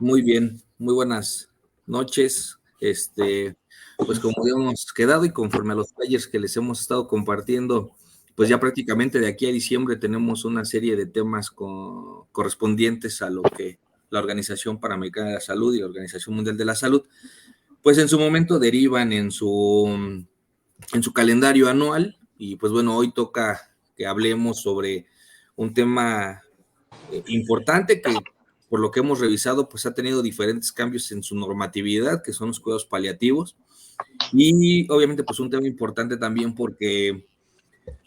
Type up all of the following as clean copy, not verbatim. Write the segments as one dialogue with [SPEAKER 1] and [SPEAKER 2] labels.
[SPEAKER 1] Muy bien, muy buenas noches. Pues como habíamos quedado y conforme a los talleres que les hemos estado compartiendo, pues ya prácticamente de aquí a diciembre tenemos una serie de temas correspondientes a lo que la Organización Panamericana de la Salud y la Organización Mundial de la Salud, pues en su momento derivan en su calendario anual. Y pues bueno, hoy toca que hablemos sobre un tema importante que, por lo que hemos revisado, pues ha tenido diferentes cambios en su normatividad, que son los cuidados paliativos. Y obviamente pues un tema importante también porque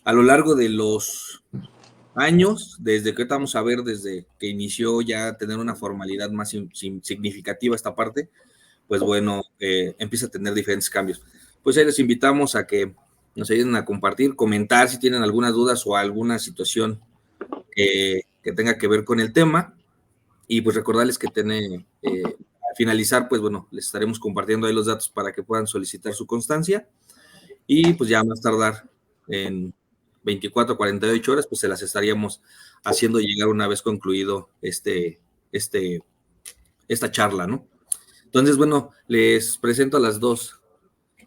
[SPEAKER 1] a lo largo de los años, desde que estamos a ver, desde que inició ya a tener una formalidad más significativa esta parte, pues bueno, empieza a tener diferentes cambios. Pues ahí les invitamos a que nos ayuden a compartir, comentar si tienen algunas dudas o alguna situación que tenga que ver con el tema. Y pues recordarles que al finalizar, pues bueno, les estaremos compartiendo ahí los datos para que puedan solicitar su constancia. Y pues ya más tardar en 24 a 48 horas, pues se las estaríamos haciendo llegar una vez concluido este, esta charla, ¿no? Entonces, bueno, les presento a las dos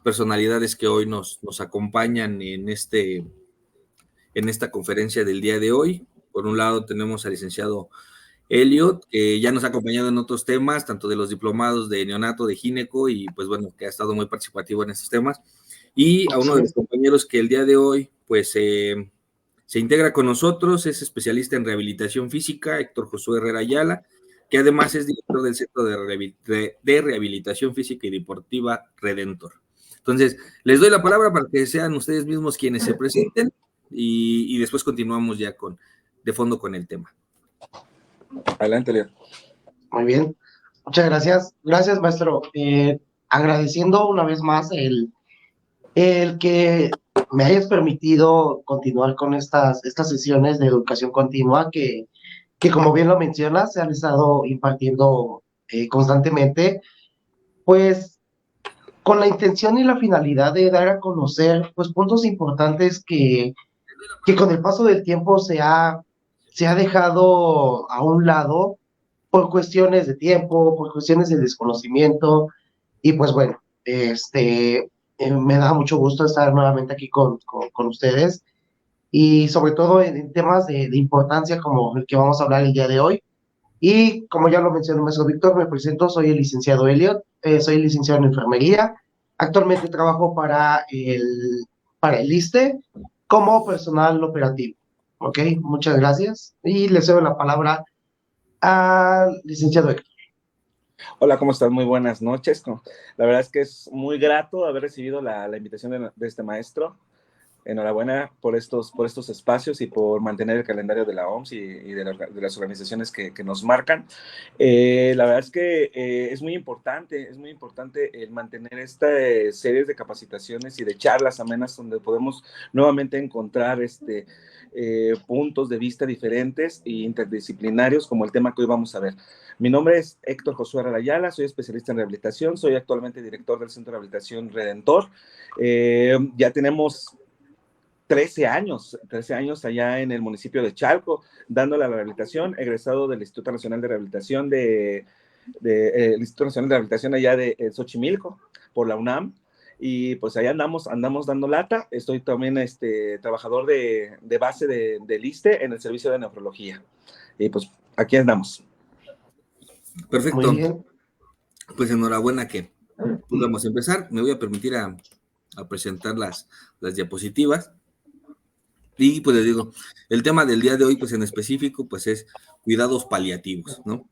[SPEAKER 1] personalidades que hoy nos acompañan en esta conferencia del día de hoy. Por un lado tenemos al licenciado Elliot, que ya nos ha acompañado en otros temas, tanto de los diplomados de neonato, de gineco, y pues bueno, que ha estado muy participativo en estos temas. Y a uno de los compañeros que el día de hoy, pues, se integra con nosotros, es especialista en rehabilitación física, Héctor Josué Herrera Ayala, que además es director del Centro de Rehabilitación Física y Deportiva Redentor. Entonces, les doy la palabra para que sean ustedes mismos quienes se presenten y después continuamos ya de fondo con el tema.
[SPEAKER 2] Adelante, Leo.
[SPEAKER 3] Muy bien, muchas gracias. Gracias, maestro. Agradeciendo una vez más el que me hayas permitido continuar con estas sesiones de educación continua que como bien lo mencionas, se han estado impartiendo constantemente, pues con la intención y la finalidad de dar a conocer pues puntos importantes que con el paso del tiempo se ha dejado a un lado por cuestiones de tiempo, por cuestiones de desconocimiento, y pues bueno, me da mucho gusto estar nuevamente aquí con ustedes, y sobre todo en temas de importancia como el que vamos a hablar el día de hoy. Y como ya lo mencionó el maestro Víctor, me presento, soy el licenciado Elliot, soy licenciado en enfermería, actualmente trabajo para el ISSSTE como personal operativo. Ok, muchas gracias, y le cedo la palabra al licenciado Héctor.
[SPEAKER 2] Hola, ¿cómo estás? Muy buenas noches. La verdad es que es muy grato haber recibido la invitación de este maestro. Enhorabuena por estos espacios y por mantener el calendario de la OMS y de las organizaciones que nos marcan. La verdad es que es muy importante el mantener esta series de capacitaciones y de charlas amenas donde podemos nuevamente encontrar puntos de vista diferentes e interdisciplinarios como el tema que hoy vamos a ver. Mi nombre es Héctor Josué Ayala, soy especialista en rehabilitación, soy actualmente director del Centro de Rehabilitación Redentor. Ya tenemos 13 años allá en el municipio de Chalco, dándole a la rehabilitación, egresado del Instituto Nacional de Rehabilitación el Instituto Nacional de Rehabilitación allá de Xochimilco, por la UNAM, y pues allá andamos dando lata. Estoy también trabajador de base del ISSSTE en el servicio de nefrología, y pues aquí andamos.
[SPEAKER 3] Muy
[SPEAKER 1] Perfecto.
[SPEAKER 3] bien.
[SPEAKER 1] Pues enhorabuena que podamos empezar. Me voy a permitir a presentar las diapositivas. Y pues les digo, el tema del día de hoy, pues en específico, pues es cuidados paliativos, ¿no?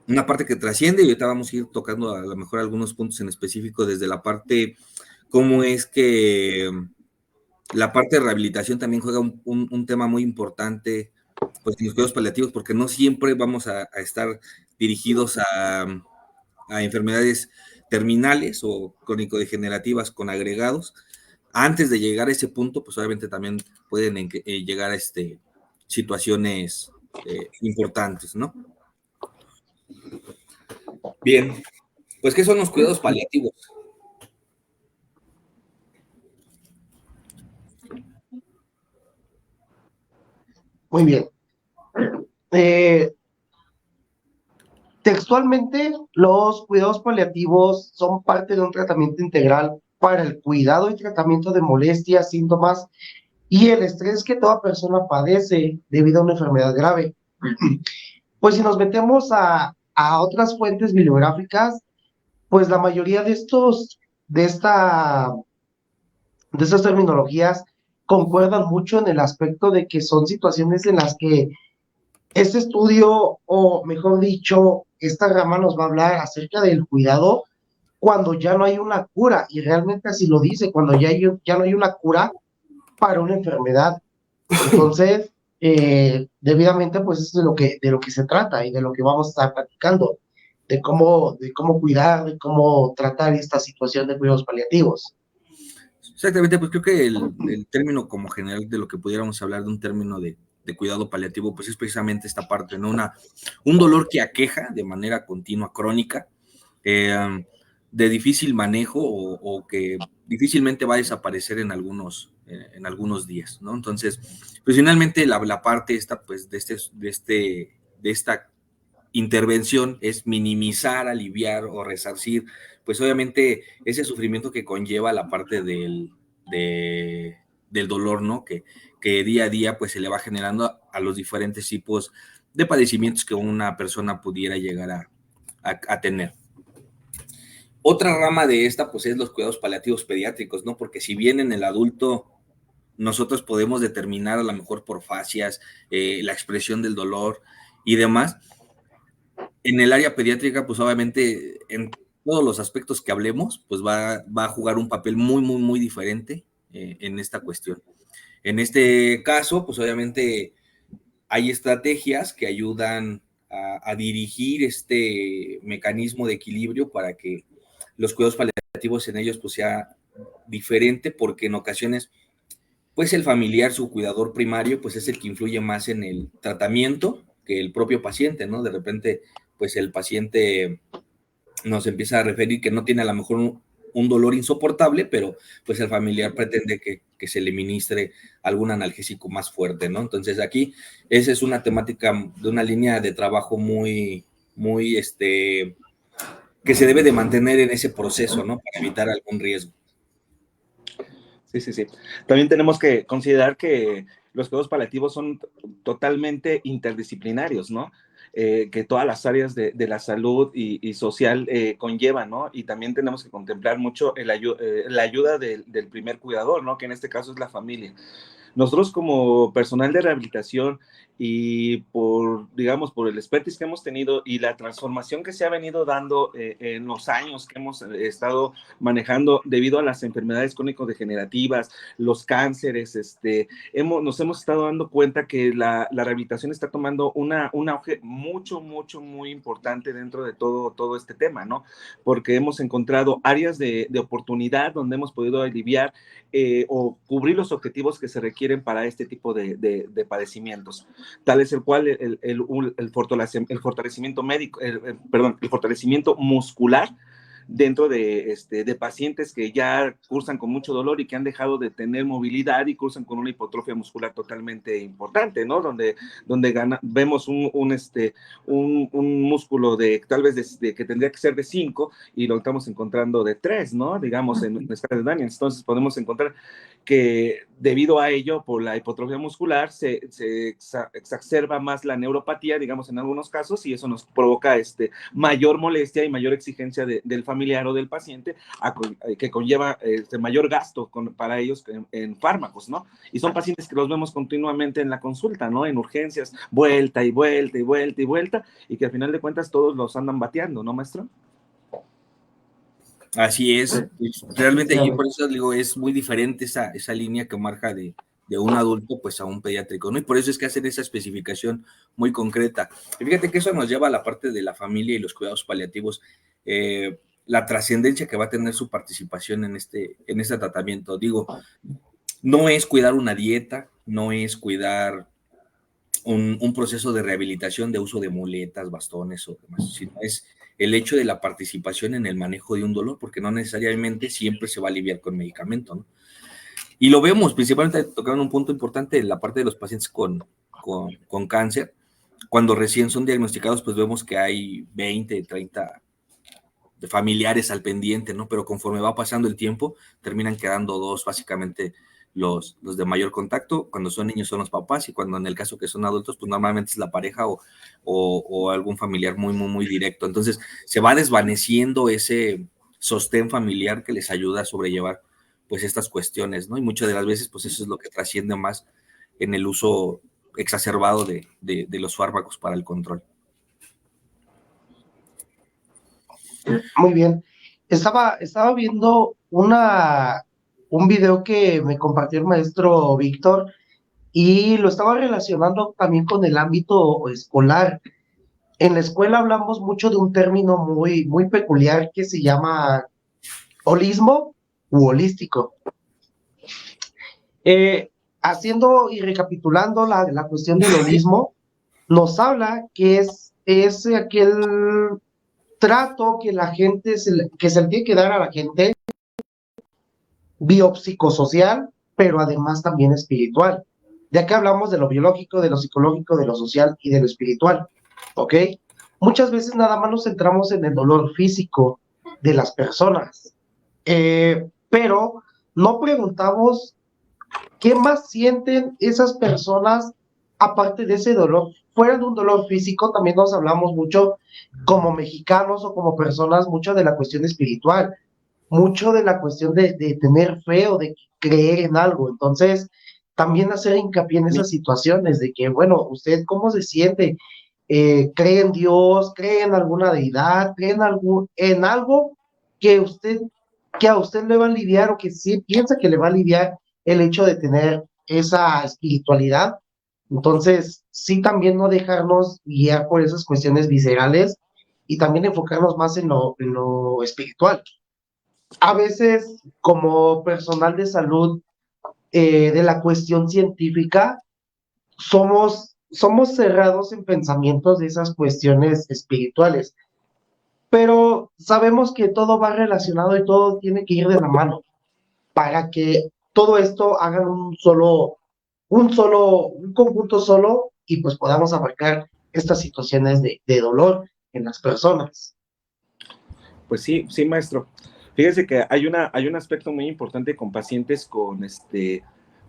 [SPEAKER 1] Una parte que trasciende, y ahorita vamos a ir tocando a lo mejor algunos puntos en específico desde la parte, cómo es que la parte de rehabilitación también juega un tema muy importante, pues en los cuidados paliativos, porque no siempre vamos a estar dirigidos a enfermedades terminales o crónico-degenerativas con agregados. Antes de llegar a ese punto, pues obviamente también pueden llegar a situaciones importantes, ¿no? Bien, pues ¿qué son los cuidados paliativos?
[SPEAKER 3] Muy bien. Textualmente, los cuidados paliativos son parte de un tratamiento integral para el cuidado y tratamiento de molestias, síntomas y el estrés que toda persona padece debido a una enfermedad grave. Pues si nos metemos a otras fuentes bibliográficas, pues la mayoría de esta, de estas terminologías concuerdan mucho en el aspecto de que son situaciones en las que este estudio, o mejor dicho, esta rama nos va a hablar acerca del cuidado cuando ya no hay una cura, y realmente así lo dice, cuando ya no hay una cura para una enfermedad. Entonces, debidamente, pues eso es de lo que se trata y de lo que vamos a estar platicando, de cómo cuidar, de cómo tratar esta situación de cuidados paliativos.
[SPEAKER 1] Exactamente, pues creo que el término como general de lo que pudiéramos hablar de un término de cuidado paliativo, pues es precisamente esta parte, ¿no? Un dolor que aqueja de manera continua, crónica, de difícil manejo o que difícilmente va a desaparecer en algunos días, ¿no? Entonces, pues finalmente la parte esta, pues de esta intervención es minimizar, aliviar o resarcir, pues obviamente ese sufrimiento que conlleva la parte del dolor, ¿no? Que día a día pues se le va generando a los diferentes tipos de padecimientos que una persona pudiera llegar a tener. Otra rama de esta pues es los cuidados paliativos pediátricos, ¿no? Porque si bien en el adulto nosotros podemos determinar a lo mejor por fascias, la expresión del dolor y demás, en el área pediátrica, pues obviamente en todos los aspectos que hablemos, pues va a jugar un papel muy, muy, muy diferente en esta cuestión. En este caso, pues obviamente hay estrategias que ayudan a dirigir este mecanismo de equilibrio para que los cuidados paliativos en ellos pues sea diferente, porque en ocasiones pues el familiar, su cuidador primario, pues es el que influye más en el tratamiento que el propio paciente, ¿no? De repente, pues el paciente nos empieza a referir que no tiene a lo mejor un dolor insoportable, pero pues el familiar pretende que se le ministre algún analgésico más fuerte, ¿no? Entonces aquí esa es una temática de una línea de trabajo muy, muy, que se debe de mantener en ese proceso, ¿no? Para evitar algún riesgo.
[SPEAKER 2] Sí, sí, sí. También tenemos que considerar que los cuidados paliativos son totalmente interdisciplinarios, ¿no? Que todas las áreas de la salud y social conllevan, ¿no? Y también tenemos que contemplar mucho la ayuda del primer cuidador, ¿no? Que en este caso es la familia. Nosotros como personal de rehabilitación y digamos, por el expertise que hemos tenido y la transformación que se ha venido dando en los años que hemos estado manejando debido a las enfermedades crónico-degenerativas, los cánceres, nos hemos estado dando cuenta que la rehabilitación está tomando un auge mucho, mucho, muy importante dentro de todo este tema, ¿no? Porque hemos encontrado áreas de oportunidad donde hemos podido aliviar o cubrir los objetivos que se requieren para este tipo de padecimientos, tal es el cual el fortalecimiento médico, el fortalecimiento muscular dentro de pacientes que ya cursan con mucho dolor y que han dejado de tener movilidad y cursan con una hipotrofia muscular totalmente importante, ¿no? Donde vemos un músculo de tal vez que tendría que ser de 5 y lo estamos encontrando de 3, ¿no? Digamos, en la escala de Daniels. Entonces podemos encontrar que debido a ello, por la hipotrofia muscular, se exacerba más la neuropatía, digamos, en algunos casos, y eso nos provoca mayor molestia y mayor exigencia del familiar o del paciente, que conlleva mayor gasto para ellos en fármacos, ¿no? Y son pacientes que los vemos continuamente en la consulta, ¿no? En urgencias, vuelta y vuelta y vuelta y vuelta, y que al final de cuentas todos los andan bateando, ¿no, maestro?
[SPEAKER 1] Así es, realmente y por eso digo, es muy diferente esa línea que marca de un adulto pues a un pediátrico, ¿no? Y por eso es que hacen esa especificación muy concreta. Y fíjate que eso nos lleva a la parte de la familia y los cuidados paliativos, la trascendencia que va a tener su participación en este tratamiento. Digo, no es cuidar una dieta, no es cuidar un proceso de rehabilitación de uso de muletas, bastones o demás, sino es el hecho de la participación en el manejo de un dolor, porque no necesariamente siempre se va a aliviar con medicamento, ¿no? Y lo vemos, principalmente tocando un punto importante en la parte de los pacientes con cáncer, cuando recién son diagnosticados, pues vemos que hay 20, 30 de familiares al pendiente, ¿no? Pero conforme va pasando el tiempo, terminan quedando dos, básicamente los de mayor contacto. Cuando son niños son los papás, y cuando en el caso que son adultos, pues normalmente es la pareja o algún familiar muy, muy, muy directo. Entonces se va desvaneciendo ese sostén familiar que les ayuda a sobrellevar pues estas cuestiones, ¿no? Y muchas de las veces pues eso es lo que trasciende más en el uso exacerbado de los fármacos para el control.
[SPEAKER 3] Muy bien. Estaba viendo un video que me compartió el maestro Víctor y lo estaba relacionando también con el ámbito escolar. En la escuela hablamos mucho de un término muy, muy peculiar que se llama holismo u holístico. Haciendo y recapitulando la cuestión del holismo, nos habla que es aquel trato que la gente que se le tiene que dar a la gente biopsicosocial, pero además también espiritual. De acá hablamos de lo biológico, de lo psicológico, de lo social y de lo espiritual, ¿ok? Muchas veces nada más nos centramos en el dolor físico de las personas, pero no preguntamos qué más sienten esas personas aparte de ese dolor. Fuera de un dolor físico, también nos hablamos mucho como mexicanos o como personas, mucho de la cuestión espiritual, mucho de la cuestión de tener fe o de creer en algo. Entonces, también hacer hincapié en esas situaciones de que, bueno, usted cómo se siente, cree en Dios, cree en alguna deidad, cree en algo que usted, que a usted le va a aliviar o que sí piensa que le va a aliviar el hecho de tener esa espiritualidad. Entonces, sí también no dejarnos guiar por esas cuestiones viscerales y también enfocarnos más en lo espiritual. A veces, como personal de salud, de la cuestión científica, somos cerrados en pensamientos de esas cuestiones espirituales, pero sabemos que todo va relacionado y todo tiene que ir de la mano para que todo esto haga un conjunto solo y pues podamos abarcar estas situaciones de dolor en las personas.
[SPEAKER 2] Pues sí, sí, maestro. Fíjese que hay un aspecto muy importante con pacientes con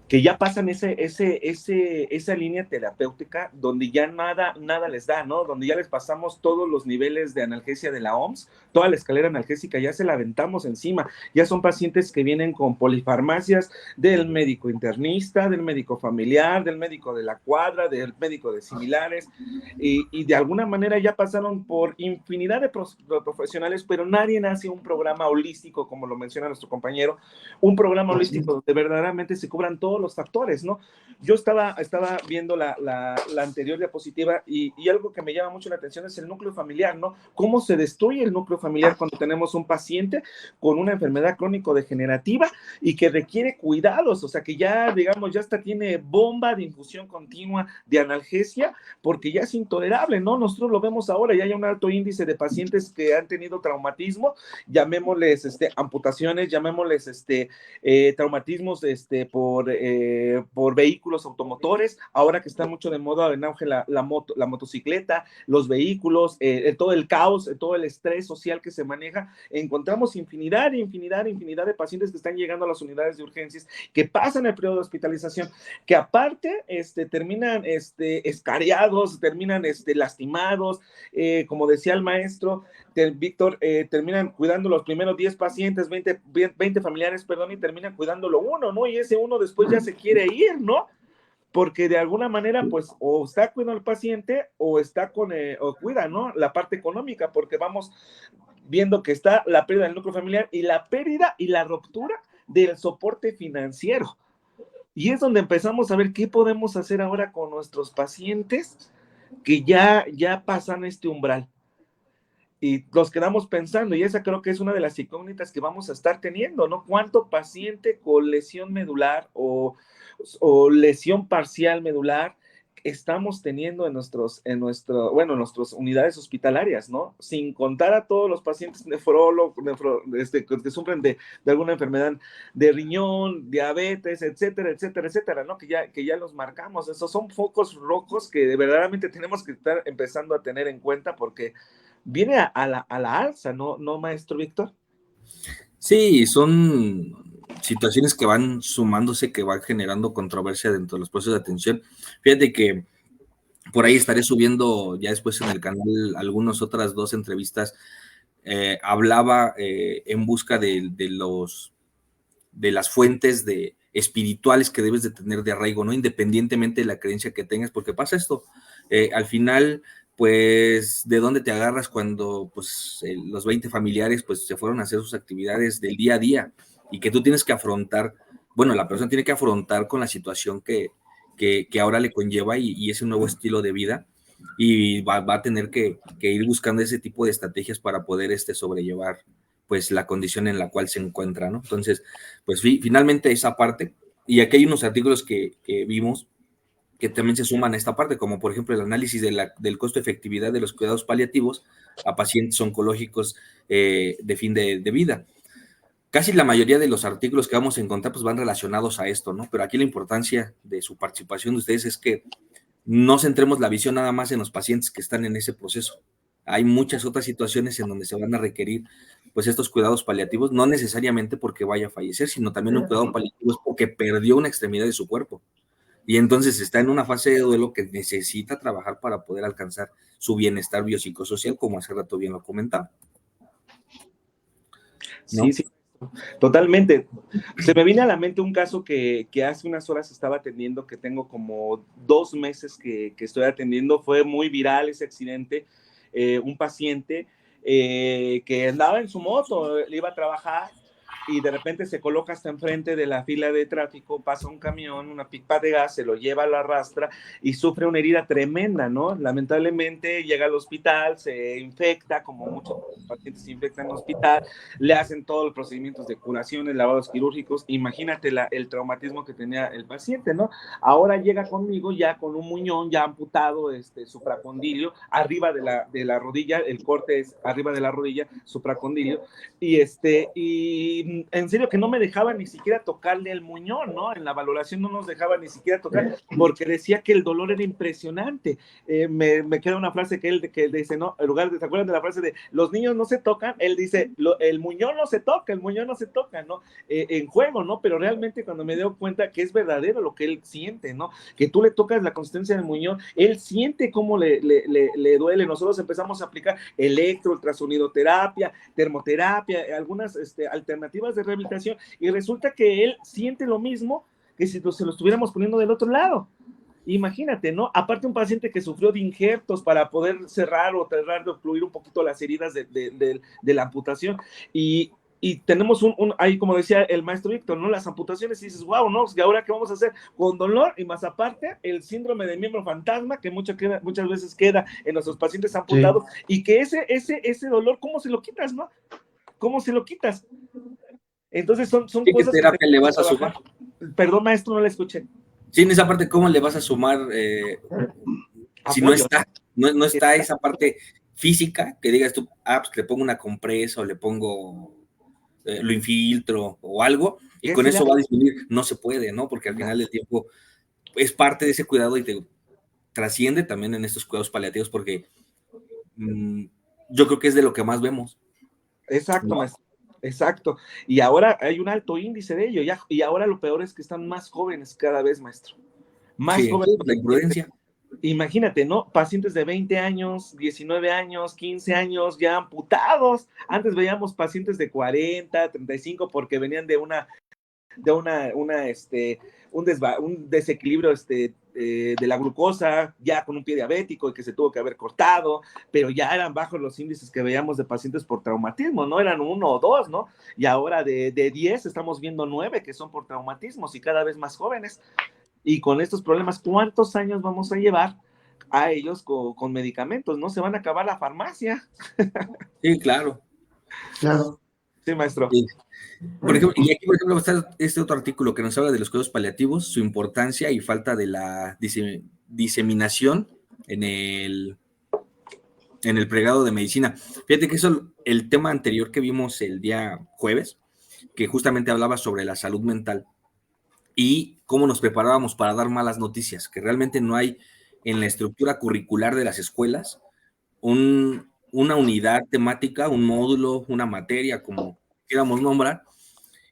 [SPEAKER 2] que ya pasan esa línea terapéutica donde ya nada les da, ¿no? Donde ya les pasamos todos los niveles de analgesia de la OMS, toda la escalera analgésica ya se la aventamos encima. Ya son pacientes que vienen con polifarmacias del médico internista, del médico familiar, del médico de la cuadra, del médico de similares, y de alguna manera ya pasaron por infinidad de profesionales, pero nadie hace un programa holístico, como lo menciona nuestro compañero, un programa holístico donde verdaderamente se cubran todos los factores, ¿no? Yo estaba viendo la anterior diapositiva y algo que me llama mucho la atención es el núcleo familiar, ¿no? Cómo se destruye el núcleo familiar cuando tenemos un paciente con una enfermedad crónico-degenerativa y que requiere cuidados, o sea, que ya, digamos, ya hasta tiene bomba de infusión continua de analgesia porque ya es intolerable, ¿no? Nosotros lo vemos ahora, ya hay un alto índice de pacientes que han tenido traumatismo, llamémosles amputaciones, llamémosles traumatismos por vehículos automotores, ahora que está mucho de moda en auge la motocicleta, los vehículos, todo el caos, todo el estrés social que se maneja, encontramos infinidad de pacientes que están llegando a las unidades de urgencias, que pasan el periodo de hospitalización, que aparte terminan escariados, terminan lastimados, como decía el maestro Víctor, terminan cuidando los primeros 10 pacientes, 20 familiares, perdón, y terminan cuidándolo uno, ¿no? Y ese uno después ya se quiere ir, ¿no? Porque de alguna manera, pues, o está cuidando al paciente o está o cuida, ¿no? La parte económica, porque vamos viendo que está la pérdida del núcleo familiar y la pérdida y la ruptura del soporte financiero. Y es donde empezamos a ver qué podemos hacer ahora con nuestros pacientes que ya pasan este umbral. Y nos quedamos pensando, y esa creo que es una de las incógnitas que vamos a estar teniendo, ¿no? ¿Cuánto paciente con lesión medular o lesión parcial medular estamos teniendo en nuestras unidades hospitalarias, ¿no? Sin contar a todos los pacientes que sufren de alguna enfermedad de riñón, diabetes, etcétera, etcétera, etcétera, ¿no? Que ya los marcamos. Esos son focos rojos que verdaderamente tenemos que estar empezando a tener en cuenta porque viene a la alza, ¿no, maestro Víctor?
[SPEAKER 1] Sí, son situaciones que van sumándose, que van generando controversia dentro de los procesos de atención. Fíjate que por ahí estaré subiendo ya después en el canal algunas otras 2 entrevistas. Hablaba en busca de las fuentes espirituales que debes de tener de arraigo, ¿no? Independientemente de la creencia que tengas, porque pasa esto, al final, pues, ¿de dónde te agarras cuando, pues, los 20 familiares, pues, se fueron a hacer sus actividades del día a día y que tú tienes que afrontar, bueno, la persona tiene que afrontar con la situación que ahora le conlleva y ese nuevo estilo de vida, y va a tener que ir buscando ese tipo de estrategias para poder sobrellevar pues la condición en la cual se encuentra, ¿no? Entonces, pues finalmente esa parte, y aquí hay unos artículos que vimos que también se suman a esta parte, como por ejemplo el análisis del costo-efectividad de los cuidados paliativos a pacientes oncológicos de fin de vida. Casi la mayoría de los artículos que vamos a encontrar pues van relacionados a esto, ¿no? Pero aquí la importancia de su participación de ustedes es que no centremos la visión nada más en los pacientes que están en ese proceso. Hay muchas otras situaciones en donde se van a requerir pues estos cuidados paliativos, no necesariamente porque vaya a fallecer, sino también un cuidado paliativo es porque perdió una extremidad de su cuerpo. Y entonces está en una fase de duelo que necesita trabajar para poder alcanzar su bienestar biopsicosocial, como hace rato bien lo comentaba, ¿no?
[SPEAKER 2] Sí, totalmente. Se me viene a la mente un caso que hace unas horas estaba atendiendo, que tengo como 2 meses que estoy atendiendo. Fue muy viral ese accidente. Un paciente que andaba en su moto, le iba a trabajar y de repente se coloca hasta enfrente de la fila de tráfico, pasa un camión, una pipa de gas, se lo lleva, lo arrastra y sufre una herida tremenda, ¿no? Lamentablemente llega al hospital, se infecta, como muchos pacientes se infectan en el hospital, le hacen todos los procedimientos de curaciones, lavados quirúrgicos. Imagínate el traumatismo que tenía el paciente, ¿no? Ahora llega conmigo ya con un muñón ya amputado, supracondilio, arriba de la rodilla, el corte es arriba de la rodilla, supracondilio, y en serio que no me dejaba ni siquiera tocarle el muñón, ¿no? En la valoración no nos dejaba ni siquiera tocar porque decía que el dolor era impresionante. Me queda una frase que él dice, ¿no? En lugar de, ¿se acuerdan de la frase de los niños no se tocan? Él dice, el muñón no se toca, ¿no? En juego, ¿no? Pero realmente cuando me doy cuenta que es verdadero lo que él siente, ¿no? Que tú le tocas la consistencia del muñón, él siente cómo le duele. Nosotros empezamos a aplicar ultrasonidoterapia, termoterapia, algunas alternativas de rehabilitación, y resulta que él siente lo mismo que si se lo estuviéramos poniendo del otro lado. Imagínate, ¿no? Aparte un paciente que sufrió de injertos para poder cerrar o tratar de ocluir un poquito las heridas de la amputación, y tenemos ahí, como decía el maestro Víctor, ¿no? Las amputaciones, y dices, wow, ¿no? ¿Y ahora qué vamos a hacer? Con dolor, y más aparte, el síndrome de miembro fantasma, que muchas veces queda en nuestros pacientes amputados, sí. Y que ese dolor, ¿cómo se lo quitas, no? ¿Cómo se lo quitas? Entonces son
[SPEAKER 1] ¿Qué
[SPEAKER 2] cosas
[SPEAKER 1] terapia que le vas a sumar?
[SPEAKER 2] Perdón, maestro, no la escuché.
[SPEAKER 1] Sí, en esa parte, ¿cómo le vas a sumar? Si no está esa parte física, que digas tú, pues le pongo una compresa o le pongo, lo infiltro o algo, y con eso va a disminuir. No se puede, ¿no? Porque al final del tiempo es parte de ese cuidado y te trasciende también en estos cuidados paliativos, porque yo creo que es de lo que más vemos.
[SPEAKER 2] Exacto, ¿no? Maestro. Exacto. Y ahora hay un alto índice de ello, y ahora lo peor es que están más jóvenes cada vez, maestro. Más jóvenes.
[SPEAKER 1] La imprudencia.
[SPEAKER 2] Imagínate, ¿no? Pacientes de 20 años, 19 años, 15 años ya amputados. Antes veíamos pacientes de 40, 35 porque venían de un desequilibrio de la glucosa, ya con un pie diabético y que se tuvo que haber cortado, pero ya eran bajos los índices que veíamos de pacientes por traumatismo, ¿no? Eran 1 o 2, ¿no? Y ahora de 10 estamos viendo 9 que son por traumatismos y cada vez más jóvenes. Y con estos problemas, ¿cuántos años vamos a llevar a ellos con medicamentos? ¿No? Se van a acabar la farmacia.
[SPEAKER 1] Sí, claro.
[SPEAKER 3] Claro.
[SPEAKER 2] Sí, maestro.
[SPEAKER 1] Sí. Por ejemplo, y aquí, por ejemplo, está este otro artículo que nos habla de los cuidados paliativos, su importancia y falta de diseminación en el pregrado de medicina. Fíjate que eso, el tema anterior que vimos el día jueves, que justamente hablaba sobre la salud mental y cómo nos preparábamos para dar malas noticias, que realmente no hay en la estructura curricular de las escuelas una unidad temática, un módulo, una materia, como quieramos nombrar,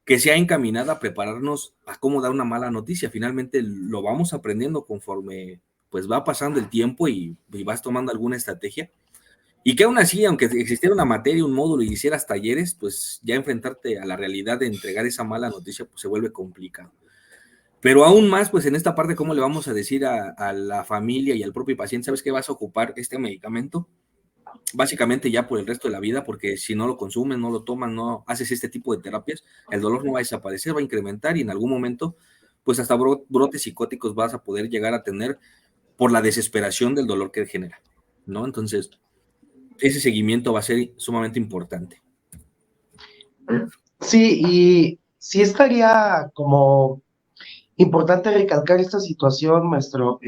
[SPEAKER 1] que sea encaminada a prepararnos a cómo dar una mala noticia. Finalmente lo vamos aprendiendo conforme pues va pasando el tiempo y vas tomando alguna estrategia. Y que aún así, aunque existiera una materia, un módulo y hicieras talleres, pues ya enfrentarte a la realidad de entregar esa mala noticia pues se vuelve complicado. Pero aún más, pues en esta parte, ¿cómo le vamos a decir a la familia y al propio paciente, sabes que vas a ocupar este medicamento? Básicamente ya por el resto de la vida, porque si no lo consumes, no lo tomas, no haces este tipo de terapias, el dolor no va a desaparecer, va a incrementar y en algún momento, pues hasta brotes psicóticos vas a poder llegar a tener por la desesperación del dolor que genera, ¿no? Entonces, ese seguimiento va a ser sumamente importante.
[SPEAKER 3] Sí, y sí estaría como importante recalcar esta situación, maestro,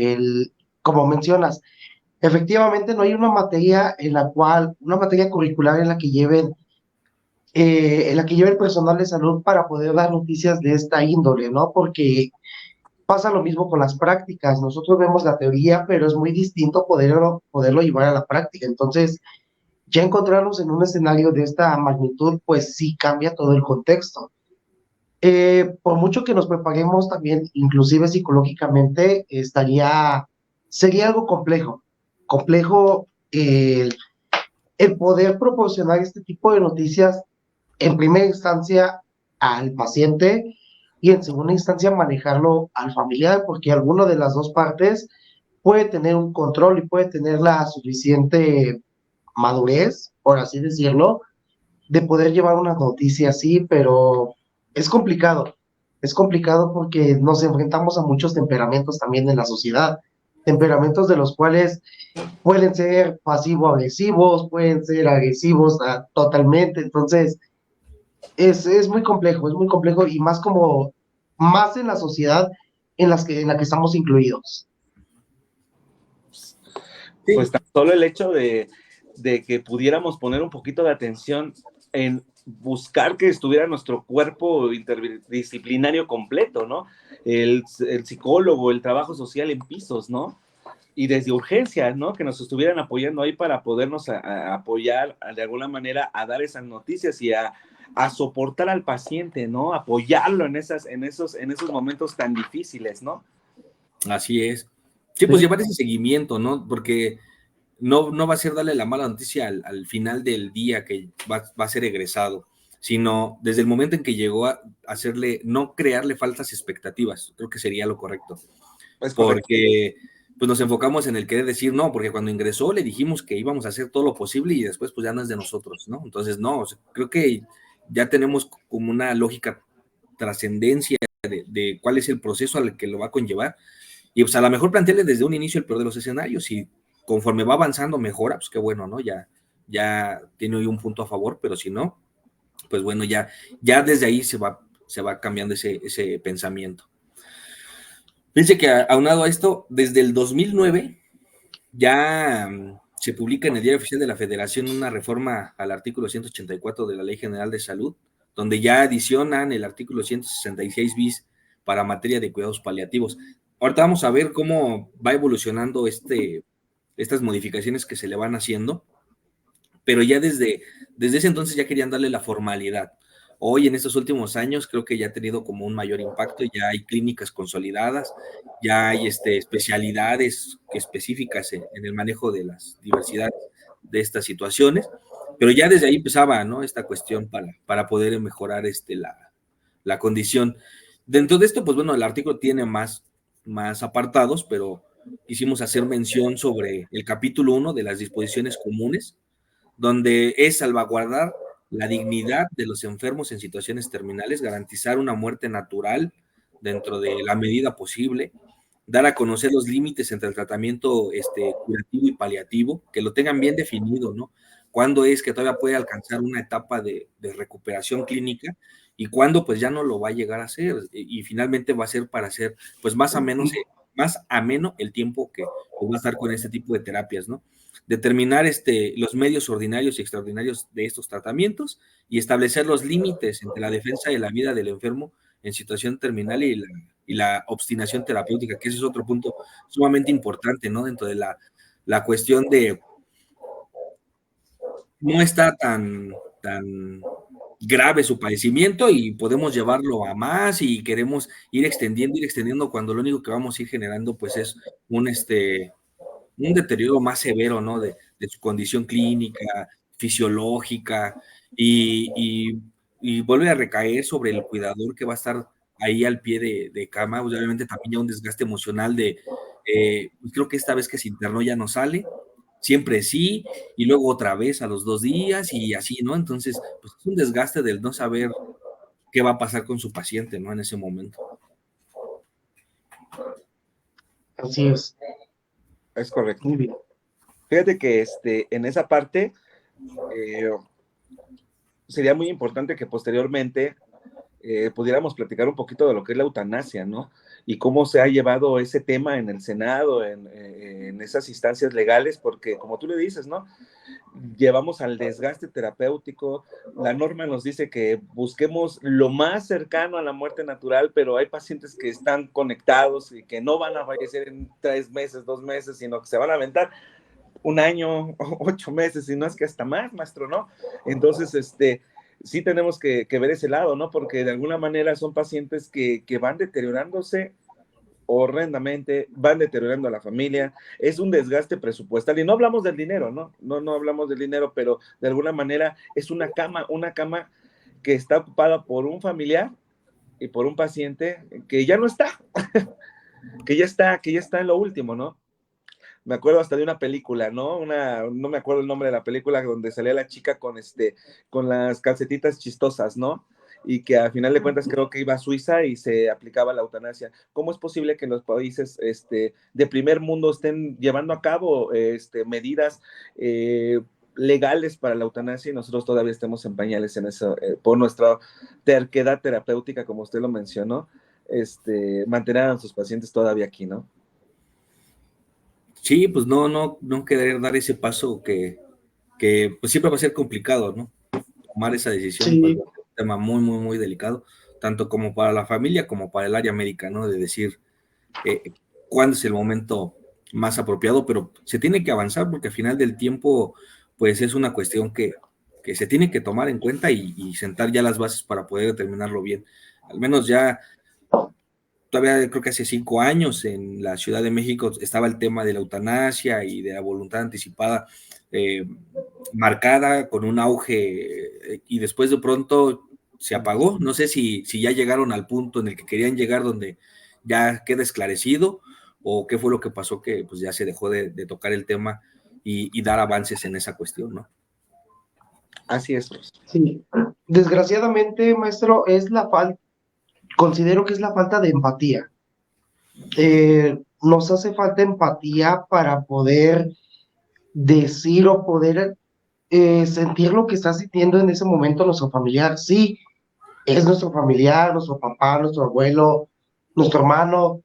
[SPEAKER 3] como mencionas, efectivamente no hay una materia una materia curricular en la que lleve el personal de salud para poder dar noticias de esta índole, ¿no? Porque pasa lo mismo con las prácticas. Nosotros vemos la teoría, pero es muy distinto poderlo llevar a la práctica. Entonces, ya encontrarnos en un escenario de esta magnitud, pues sí cambia todo el contexto. Por mucho que nos preparemos también, inclusive psicológicamente, sería algo complejo el poder proporcionar este tipo de noticias en primera instancia al paciente y en segunda instancia manejarlo al familiar, porque alguno de las dos partes puede tener un control y puede tener la suficiente madurez, por así decirlo, de poder llevar una noticia así, pero es complicado. Es complicado porque nos enfrentamos a muchos temperamentos también en la sociedad, temperamentos de los cuales pueden ser pasivo-agresivos, pueden ser agresivos totalmente, entonces es muy complejo y más en la sociedad en la que estamos incluidos.
[SPEAKER 2] Pues tan solo el hecho de que pudiéramos poner un poquito de atención en buscar que estuviera nuestro cuerpo interdisciplinario completo, ¿no? El psicólogo, el trabajo social en pisos, ¿no? Y desde urgencias, ¿no? Que nos estuvieran apoyando ahí para podernos apoyar de alguna manera a dar esas noticias y a soportar al paciente, ¿no? Apoyarlo en esos momentos tan difíciles, ¿no?
[SPEAKER 1] Así es. Sí, pues llevar ese seguimiento, ¿no? Porque no va a ser darle la mala noticia al final del día que va a ser egresado, sino desde el momento en que llegó a hacerle, no crearle falsas expectativas, creo que sería lo correcto.
[SPEAKER 2] Es correcto.
[SPEAKER 1] Porque pues nos enfocamos en el querer decir no, porque cuando ingresó le dijimos que íbamos a hacer todo lo posible y después pues ya no es de nosotros, ¿no? Entonces no, o sea, creo que ya tenemos como una lógica trascendencia de cuál es el proceso al que lo va a conllevar y pues a lo mejor plantearle desde un inicio el peor de los escenarios y conforme va avanzando mejora, pues qué bueno, ¿no? Ya tiene hoy un punto a favor, pero si no, pues bueno, ya desde ahí se va cambiando ese pensamiento. Fíjense que aunado a esto, desde el 2009 ya se publica en el Diario Oficial de la Federación una reforma al artículo 184 de la Ley General de Salud, donde ya adicionan el artículo 166 bis para materia de cuidados paliativos. Ahorita vamos a ver cómo va evolucionando estas modificaciones que se le van haciendo, pero ya desde ese entonces ya querían darle la formalidad. Hoy, en estos últimos años, creo que ya ha tenido como un mayor impacto, ya hay clínicas consolidadas, ya hay especialidades específicas en el manejo de las diversidades de estas situaciones, pero ya desde ahí empezaba, ¿no? Esta cuestión para poder mejorar la condición. Dentro de esto, pues bueno, el artículo tiene más apartados, pero quisimos hacer mención sobre el capítulo 1 de las disposiciones comunes, donde es salvaguardar la dignidad de los enfermos en situaciones terminales, garantizar una muerte natural dentro de la medida posible, dar a conocer los límites entre el tratamiento curativo y paliativo, que lo tengan bien definido, ¿no? Cuándo es que todavía puede alcanzar una etapa de recuperación clínica y cuándo pues ya no lo va a llegar a hacer y finalmente va a ser para hacer pues más o menos más ameno el tiempo que va a estar con este tipo de terapias, ¿no? Determinar los medios ordinarios y extraordinarios de estos tratamientos y establecer los límites entre la defensa de la vida del enfermo en situación terminal y la obstinación terapéutica, que ese es otro punto sumamente importante, ¿no? Dentro de la cuestión de no está tan grave su padecimiento y podemos llevarlo a más y queremos ir extendiendo cuando lo único que vamos a ir generando pues es un deterioro más severo, ¿no? De su condición clínica, fisiológica y vuelve a recaer sobre el cuidador que va a estar ahí al pie de cama, obviamente también ya un desgaste emocional pues creo que esta vez que se internó ya no sale, siempre sí, y luego otra vez a los 2 días y así, ¿no? Entonces, pues es un desgaste del no saber qué va a pasar con su paciente, ¿no? En ese momento.
[SPEAKER 3] Así es.
[SPEAKER 2] Es correcto.
[SPEAKER 3] Muy bien.
[SPEAKER 2] Fíjate que en esa parte sería muy importante que posteriormente pudiéramos platicar un poquito de lo que es la eutanasia, ¿no? Y cómo se ha llevado ese tema en el Senado, en esas instancias legales, porque como tú le dices, ¿no? Llevamos al desgaste terapéutico, la norma nos dice que busquemos lo más cercano a la muerte natural, pero hay pacientes que están conectados y que no van a fallecer en 3 meses, 2 meses, sino que se van a aventar 1 año, 8 meses, y no es que hasta más, maestro, ¿no? Entonces, sí tenemos que ver ese lado, ¿no? Porque de alguna manera son pacientes que van deteriorándose horrendamente, van deteriorando a la familia, es un desgaste presupuestal, y no hablamos del dinero, ¿no? No hablamos del dinero, pero de alguna manera es una cama que está ocupada por un familiar y por un paciente que ya no está, que ya está en lo último, ¿no? Me acuerdo hasta de una película, ¿no? No me acuerdo el nombre de la película, donde salía la chica con las calcetitas chistosas, ¿no? Y que al final de cuentas creo que iba a Suiza y se aplicaba la eutanasia. ¿Cómo es posible que en los países de primer mundo estén llevando a cabo medidas legales para la eutanasia y nosotros todavía estemos en pañales en eso, por nuestra terquedad terapéutica, como usted lo mencionó, mantener a sus pacientes todavía aquí, ¿no?
[SPEAKER 1] Sí, pues no querer dar ese paso que pues siempre va a ser complicado, ¿no? Tomar esa decisión, pues,
[SPEAKER 3] Sí,
[SPEAKER 1] es un tema muy, muy, muy delicado, tanto como para la familia como para el área médica, ¿no? De decir cuándo es el momento más apropiado, pero se tiene que avanzar porque al final del tiempo, pues es una cuestión que se tiene que tomar en cuenta y sentar ya las bases para poder determinarlo bien. Al menos ya todavía creo que hace 5 años en la Ciudad de México estaba el tema de la eutanasia y de la voluntad anticipada marcada con un auge y después de pronto se apagó. No sé si ya llegaron al punto en el que querían llegar donde ya queda esclarecido o qué fue lo que pasó que pues ya se dejó de tocar el tema y dar avances en esa cuestión, ¿no?
[SPEAKER 2] Así es.
[SPEAKER 3] sí. Desgraciadamente, maestro, considero que es la falta de empatía. Nos hace falta empatía para poder decir o poder sentir lo que está sintiendo en ese momento nuestro familiar. Sí, es nuestro familiar, nuestro papá, nuestro abuelo, nuestro hermano,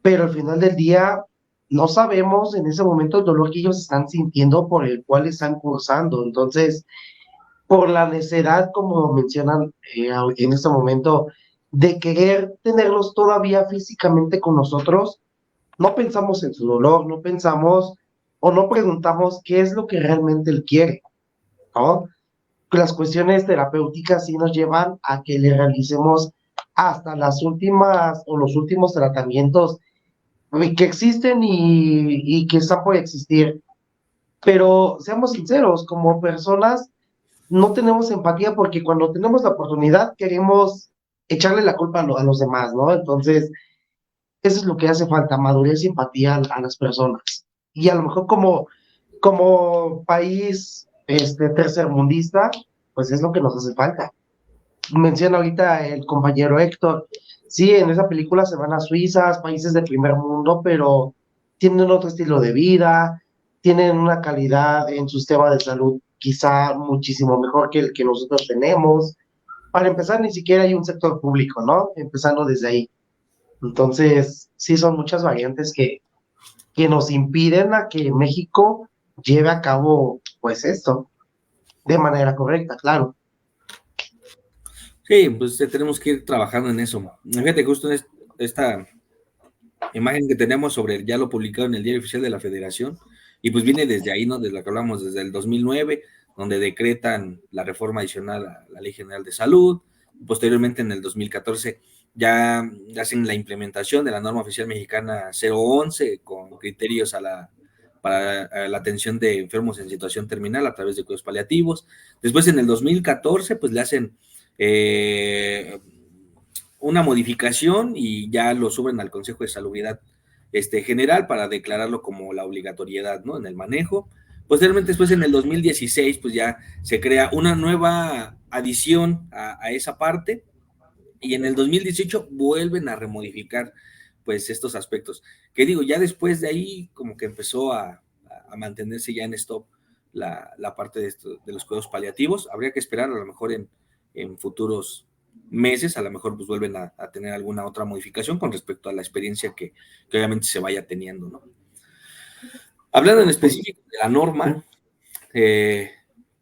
[SPEAKER 3] pero al final del día no sabemos en ese momento el dolor que ellos están sintiendo por el cual están cursando. Entonces, por la necesidad, como mencionan en este momento, de querer tenerlos todavía físicamente con nosotros, no pensamos en su dolor, no pensamos o no preguntamos qué es lo que realmente él quiere, ¿no? Las cuestiones terapéuticas sí nos llevan a que le realicemos hasta las últimas o los últimos tratamientos que existen y que están por existir. Pero seamos sinceros, como personas no tenemos empatía porque cuando tenemos la oportunidad queremos echarle la culpa a los demás, ¿no? Entonces, eso es lo que hace falta, madurez y empatía a las personas. Y a lo mejor como país tercermundista, pues es lo que nos hace falta. Menciona ahorita el compañero Héctor, sí, en esa película se van a Suiza, países de primer mundo, pero tienen otro estilo de vida, tienen una calidad en su sistema de salud quizá muchísimo mejor que el que nosotros tenemos. Para empezar, ni siquiera hay un sector público, ¿no? Empezando desde ahí. Entonces, sí son muchas variantes que nos impiden a que México lleve a cabo, pues esto, de manera correcta, claro.
[SPEAKER 1] Sí, pues tenemos que ir trabajando en eso. Fíjate, justo esta imagen que tenemos sobre ya lo publicado en el Diario Oficial de la Federación, y pues viene desde ahí, ¿no? Desde lo que hablamos, desde el 2009, donde decretan la reforma adicional a la Ley General de Salud. Posteriormente, en el 2014, ya hacen la implementación de la norma oficial mexicana 011 con criterios para la atención de enfermos en situación terminal a través de cuidados paliativos. Después, en el 2014, pues le hacen una modificación y ya lo suben al Consejo de Salubridad General para declararlo como la obligatoriedad, ¿no? En el manejo. Posteriormente, después en el 2016, pues ya se crea una nueva adición a esa parte, y en el 2018 vuelven a remodificar pues estos aspectos, que digo, ya después de ahí como que empezó a mantenerse ya en stop la parte de los cuidados paliativos. Habría que esperar a lo mejor en futuros meses, a lo mejor pues vuelven a tener alguna otra modificación con respecto a la experiencia que obviamente se vaya teniendo, ¿no? Hablando en específico de la norma,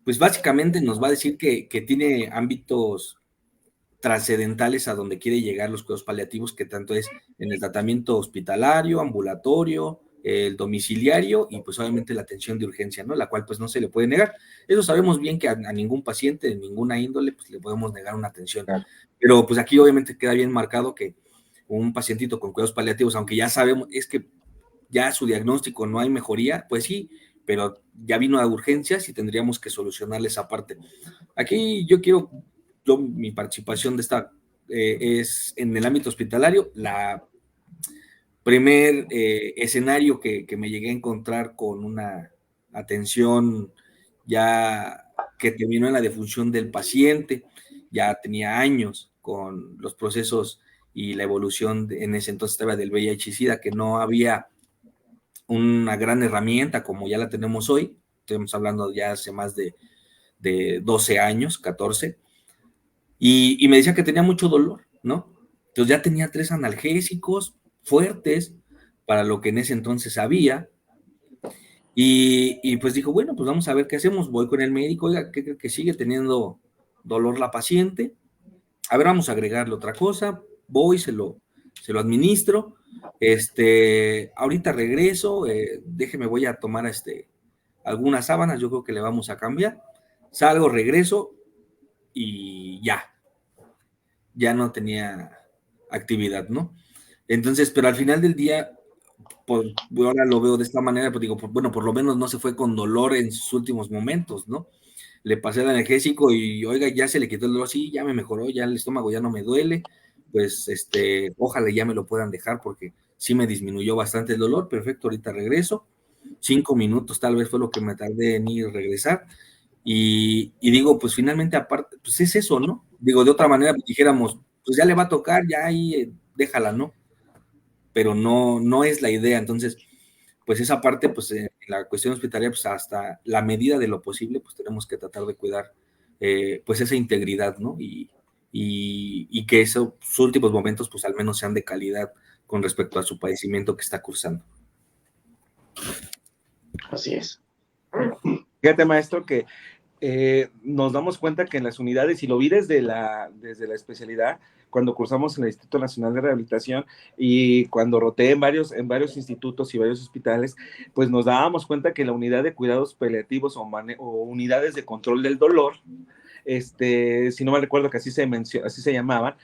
[SPEAKER 1] pues básicamente nos va a decir que tiene ámbitos trascendentales a donde quiere llegar los cuidados paliativos, que tanto es en el tratamiento hospitalario, ambulatorio, el domiciliario y pues obviamente la atención de urgencia, ¿no? La cual pues no se le puede negar. Eso sabemos bien que a ningún paciente de ninguna índole pues le podemos negar una atención. Claro. Pero pues aquí obviamente queda bien marcado que un pacientito con cuidados paliativos, aunque ya sabemos, es que ya su diagnóstico no hay mejoría, pues sí, pero ya vino a urgencias y tendríamos que solucionarle esa parte. Aquí mi participación de esta es en el ámbito hospitalario. La primer escenario que me llegué a encontrar con una atención ya que terminó en la defunción del paciente, ya tenía años con los procesos y la evolución en ese entonces estaba del VIH-Sida, que no había una gran herramienta como ya la tenemos hoy. Estamos hablando ya hace más de 12 años, 14, y me decía que tenía mucho dolor, ¿no? Entonces ya tenía 3 analgésicos fuertes para lo que en ese entonces había, y pues dijo, bueno, pues vamos a ver qué hacemos. Voy con el médico, oiga, ¿qué cree que sigue teniendo dolor la paciente? A ver, vamos a agregarle otra cosa. Voy, se lo administro. Ahorita regreso, déjeme, voy a tomar algunas sábanas, yo creo que le vamos a cambiar. Salgo, regreso y ya no tenía actividad, ¿no? Entonces, pero al final del día, pues ahora lo veo de esta manera, pues digo, bueno, por lo menos no se fue con dolor en sus últimos momentos, ¿no? Le pasé el analgésico y, oiga, ya se le quitó el dolor, sí, ya me mejoró, ya el estómago ya no me duele, pues, ojalá ya me lo puedan dejar porque sí me disminuyó bastante el dolor. Perfecto, ahorita regreso, 5 minutos tal vez fue lo que me tardé en ir y regresar, y digo, pues finalmente aparte, pues es eso, ¿no? Digo, de otra manera, pues dijéramos, pues ya le va a tocar, ya ahí déjala, ¿no? Pero no es la idea. Entonces, pues esa parte, pues en la cuestión hospitalaria, pues hasta la medida de lo posible, pues tenemos que tratar de cuidar, pues esa integridad, ¿no? Y que esos últimos momentos, pues al menos sean de calidad con respecto a su padecimiento que está cursando.
[SPEAKER 3] Así es.
[SPEAKER 2] Fíjate, maestro, que nos damos cuenta que en las unidades, y lo vi desde la especialidad, cuando cursamos en el Instituto Nacional de Rehabilitación y cuando roté en varios institutos y varios hospitales, pues nos dábamos cuenta que la unidad de cuidados paliativos o unidades de control del dolor, si no me recuerdo que así se llamaban,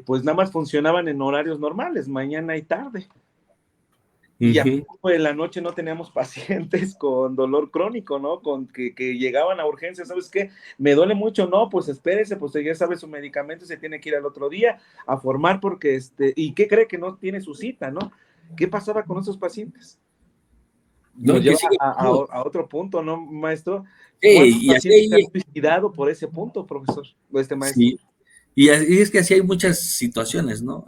[SPEAKER 2] pues nada más funcionaban en horarios normales, mañana y tarde. Y ya en la noche no teníamos pacientes con dolor crónico, ¿no? Con que llegaban a urgencias, ¿sabes qué? Me duele mucho, no, pues espérese, pues ya sabe su medicamento, se tiene que ir al otro día a formar porque, ¿y qué cree que no tiene su cita, no? ¿Qué pasaba con esos pacientes? Nos lleva a otro punto, ¿no, maestro? ¿Cuántos pacientes se han suicidado por ese punto, profesor? Maestro.
[SPEAKER 1] Sí, y es que así hay muchas situaciones, ¿no?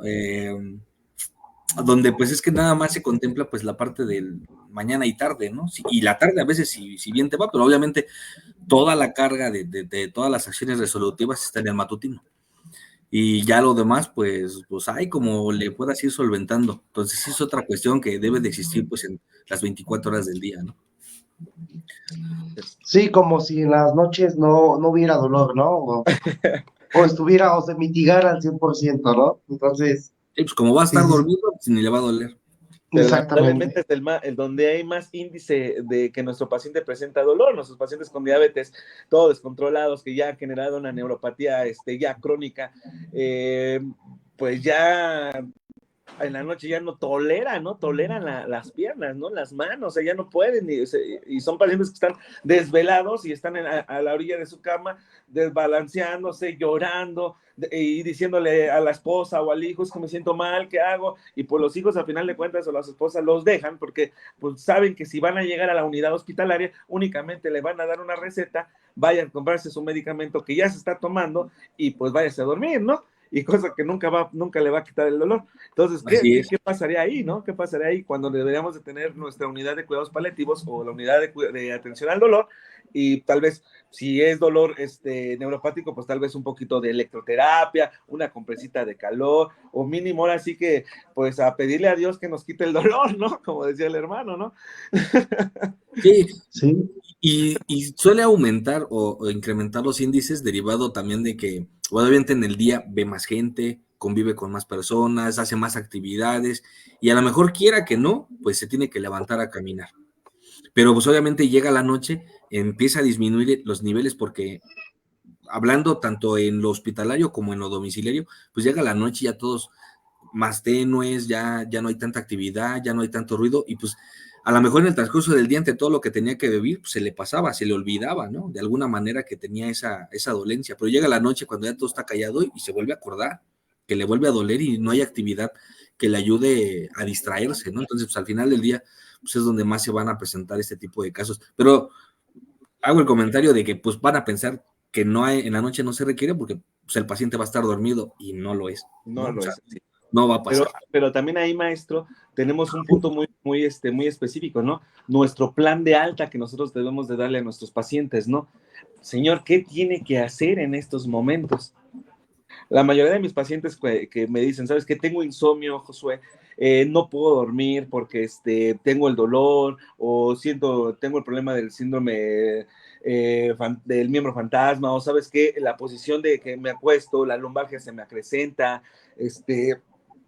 [SPEAKER 1] Donde pues es que nada más se contempla pues la parte del mañana y tarde, ¿no? Y la tarde a veces si bien te va, pero obviamente toda la carga de todas las acciones resolutivas está en el matutino. y ya lo demás, pues hay como le puedas ir solventando. Entonces es otra cuestión que debe de existir pues en las 24 horas del día, ¿no?
[SPEAKER 3] Sí, como si en las noches no hubiera dolor, ¿no? O estuviera o se mitigara al 100%, ¿no? Entonces,
[SPEAKER 1] Y pues como va a
[SPEAKER 3] sí,
[SPEAKER 1] estar
[SPEAKER 3] sí, sí,
[SPEAKER 1] dormido, pues ni le va a doler.
[SPEAKER 2] Pero
[SPEAKER 3] exactamente.
[SPEAKER 2] lamentablemente es el donde hay más índice de que nuestro paciente presenta dolor, nuestros pacientes con diabetes, todos descontrolados, que ya han generado una neuropatía ya crónica, pues ya en la noche ya no toleran, ¿no? Toleran las piernas, ¿no? Las manos, o sea, ya no pueden, y son pacientes que están desvelados y están a la orilla de su cama, desbalanceándose, llorando, y diciéndole a la esposa o al hijo, es que me siento mal, ¿qué hago? Y pues los hijos, al final de cuentas, o las esposas los dejan, porque pues saben que si van a llegar a la unidad hospitalaria, únicamente le van a dar una receta, vayan a comprarse su medicamento que ya se está tomando, y pues váyase a dormir, ¿no? Y cosa que nunca le va a quitar el dolor. Entonces, ¿qué pasaría ahí, no? ¿Qué pasaría ahí cuando deberíamos de tener nuestra unidad de cuidados paliativos o la unidad de atención al dolor? Y tal vez, si es dolor neuropático, pues tal vez un poquito de electroterapia, una compresita de calor, o mínimo ahora sí que, pues a pedirle a Dios que nos quite el dolor, ¿no? Como decía el hermano, ¿no?
[SPEAKER 1] Sí,
[SPEAKER 3] Sí,
[SPEAKER 1] y suele aumentar o incrementar los índices derivado también de que, obviamente en el día ve más gente, convive con más personas, hace más actividades, y a lo mejor quiera que no, pues se tiene que levantar a caminar. Pero pues obviamente llega la noche, empieza a disminuir los niveles porque hablando tanto en lo hospitalario como en lo domiciliario, pues llega la noche ya todos más tenues, ya no hay tanta actividad, ya no hay tanto ruido, y pues a lo mejor en el transcurso del día, ante todo lo que tenía que vivir, pues se le pasaba, se le olvidaba, ¿no? De alguna manera que tenía esa dolencia, pero llega la noche cuando ya todo está callado y se vuelve a acordar, que le vuelve a doler y no hay actividad que le ayude a distraerse, ¿no? Entonces, pues al final del día, pues es donde más se van a presentar este tipo de casos. Pero hago el comentario de que pues van a pensar que no hay, en la noche no se requiere porque pues, el paciente va a estar dormido y no lo es,
[SPEAKER 2] No
[SPEAKER 1] ¿no?
[SPEAKER 2] lo
[SPEAKER 1] O sea,
[SPEAKER 2] es así.
[SPEAKER 1] no va a pasar.
[SPEAKER 2] Pero también ahí, maestro, tenemos un punto muy específico, ¿no? Nuestro plan de alta que nosotros debemos de darle a nuestros pacientes, ¿no? Señor, ¿qué tiene que hacer en estos momentos? La mayoría de mis pacientes que me dicen, ¿sabes qué? Tengo insomnio, Josué, no puedo dormir porque tengo el dolor o tengo el problema del síndrome del miembro fantasma, o ¿sabes qué? La posición de que me acuesto, la lumbalgia se me acrecenta,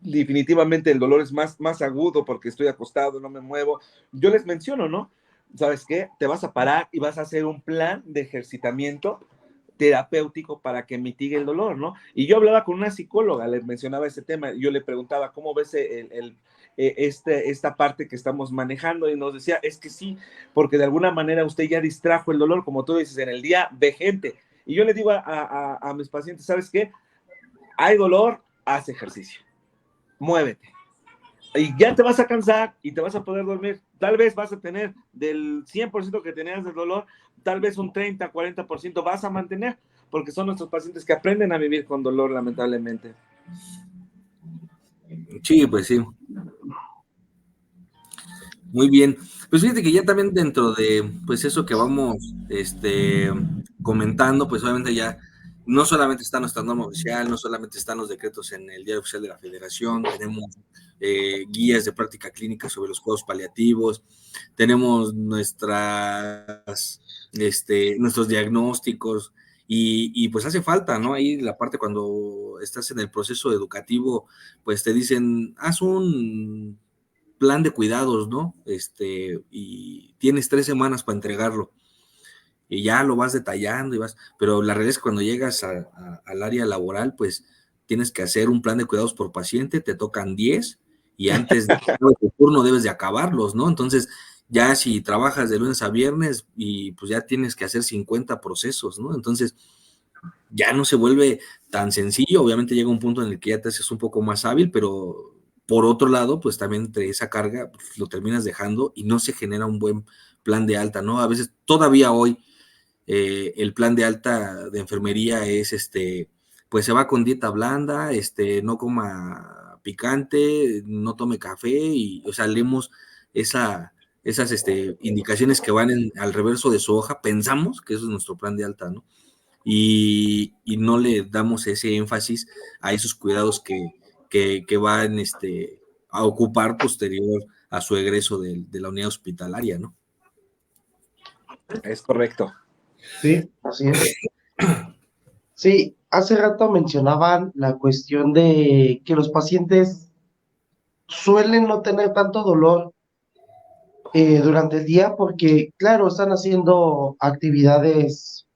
[SPEAKER 2] definitivamente el dolor es más agudo porque estoy acostado, no me muevo. Yo les menciono, ¿no? ¿Sabes qué? Te vas a parar y vas a hacer un plan de ejercitamiento terapéutico para que mitigue el dolor, ¿no? Y yo hablaba con una psicóloga, le mencionaba ese tema, yo le preguntaba, ¿cómo ves esta parte que estamos manejando? Y nos decía, es que sí, porque de alguna manera usted ya distrajo el dolor, como tú dices, en el día ve gente. Y yo le digo a mis pacientes, ¿sabes qué? Hay dolor, haz ejercicio, muévete. Y ya te vas a cansar y te vas a poder dormir. Tal vez vas a tener del 100% que tenías del dolor, tal vez un 30, 40% vas a mantener, porque son nuestros pacientes que aprenden a vivir con dolor, lamentablemente.
[SPEAKER 1] Sí, pues sí. Muy bien. Pues fíjate que ya también dentro de pues eso que vamos comentando, pues obviamente ya no solamente está nuestra norma oficial, no solamente están los decretos en el Diario Oficial de la Federación, tenemos guías de práctica clínica sobre los cuidados paliativos, tenemos nuestros diagnósticos y pues hace falta, ¿no? Ahí la parte cuando estás en el proceso educativo, pues te dicen, haz un plan de cuidados, ¿no? Y tienes 3 semanas para entregarlo. Y ya lo vas detallando y vas, pero la realidad es que cuando llegas al área laboral, pues tienes que hacer un plan de cuidados por paciente, te tocan 10 y antes de tu turno debes de acabarlos, ¿no? Entonces, ya si trabajas de lunes a viernes y pues ya tienes que hacer 50 procesos, ¿no? Entonces, ya no se vuelve tan sencillo, obviamente llega un punto en el que ya te haces un poco más hábil, pero por otro lado, pues también entre esa carga pues, lo terminas dejando y no se genera un buen plan de alta, ¿no? A veces todavía hoy el plan de alta de enfermería es pues se va con dieta blanda, no coma picante, no tome café y, o sea, leemos esas indicaciones que van al reverso de su hoja, pensamos que eso es nuestro plan de alta, ¿no? y no le damos ese énfasis a esos cuidados que van a ocupar posterior a su egreso de la unidad hospitalaria, ¿no?
[SPEAKER 2] Es correcto.
[SPEAKER 3] Sí, así es. Sí, hace rato mencionaban la cuestión de que los pacientes suelen no tener tanto dolor durante el día porque, claro, están haciendo actividades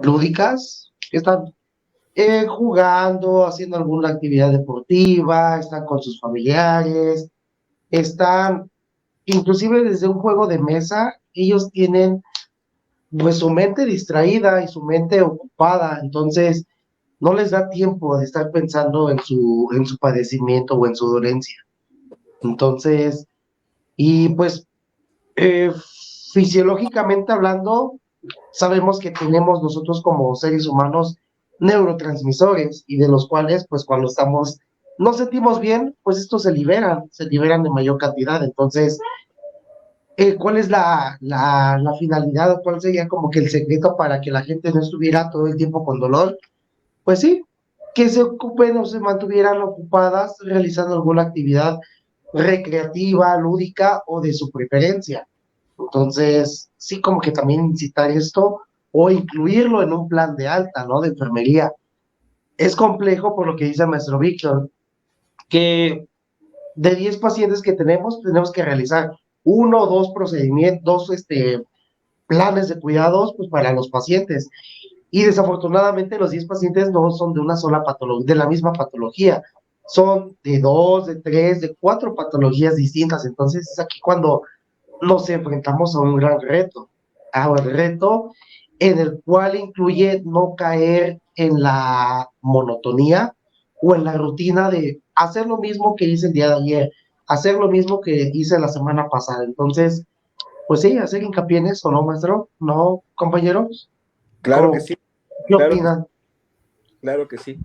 [SPEAKER 3] lúdicas, están jugando, haciendo alguna actividad deportiva, están con sus familiares, están, inclusive desde un juego de mesa, ellos tienen pues su mente distraída y su mente ocupada, entonces no les da tiempo de estar pensando en su padecimiento o en su dolencia. Entonces, y pues eh, fisiológicamente hablando, sabemos que tenemos nosotros como seres humanos neurotransmisores y de los cuales, pues cuando estamos, no sentimos bien, pues estos se liberan en mayor cantidad. Entonces, ¿cuál es la finalidad o cuál sería como que el secreto para que la gente no estuviera todo el tiempo con dolor? Pues sí, que se ocupen o se mantuvieran ocupadas realizando alguna actividad recreativa, lúdica o de su preferencia. Entonces, sí, como que también incitar esto o incluirlo en un plan de alta, ¿no? De enfermería. Es complejo por lo que dice el maestro Víctor, que de 10 pacientes que tenemos que realizar uno o dos procedimientos, planes de cuidados pues, para los pacientes. Y desafortunadamente los 10 pacientes no son de una sola patología, de la misma patología. Son de dos, de tres, de cuatro patologías distintas. Entonces es aquí cuando nos enfrentamos a un gran reto, a un reto en el cual incluye no caer en la monotonía o en la rutina de hacer lo mismo que hice el día de ayer, hacer lo mismo que hice la semana pasada. Entonces, pues sí, hacer hincapié en eso, ¿no, maestro? ¿No, compañeros?
[SPEAKER 2] Claro que
[SPEAKER 3] ¿Cómo,
[SPEAKER 2] sí,
[SPEAKER 3] qué
[SPEAKER 2] claro que,
[SPEAKER 3] opinan?
[SPEAKER 2] claro que sí.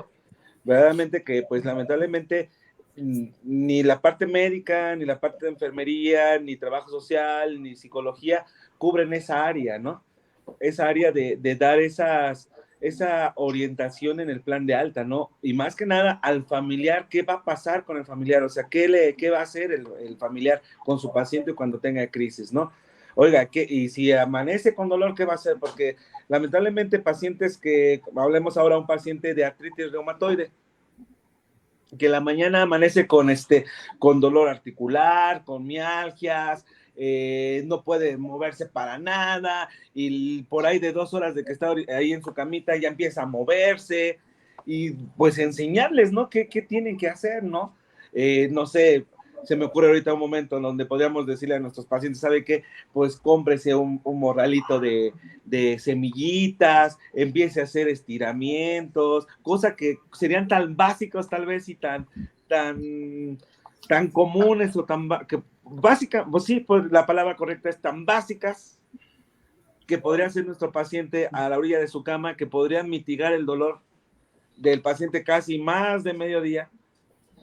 [SPEAKER 2] Verdaderamente que, pues lamentablemente, ni la parte médica, ni la parte de enfermería, ni trabajo social, ni psicología cubren esa área, ¿no? Esa área de dar esa orientación en el plan de alta, ¿no? Y más que nada al familiar, ¿qué va a pasar con el familiar? O sea, ¿qué va a hacer el familiar con su paciente cuando tenga crisis, ¿no? Oiga, y si amanece con dolor, ¿qué va a hacer? Porque lamentablemente pacientes hablemos ahora de un paciente de artritis reumatoide, que la mañana amanece con dolor articular, con mialgias, no puede moverse para nada, y por ahí de 2 horas de que está ahí en su camita ya empieza a moverse, y pues enseñarles, ¿no? ¿Qué tienen que hacer, ¿no? No sé, se me ocurre ahorita un momento en donde podríamos decirle a nuestros pacientes, ¿sabe qué? Pues cómprese un morralito de semillitas, empiece a hacer estiramientos, cosas que serían tan básicos tal vez y tan comunes o que básica, pues sí, pues la palabra correcta es tan básicas que podría ser nuestro paciente a la orilla de su cama, que podrían mitigar el dolor del paciente casi más de mediodía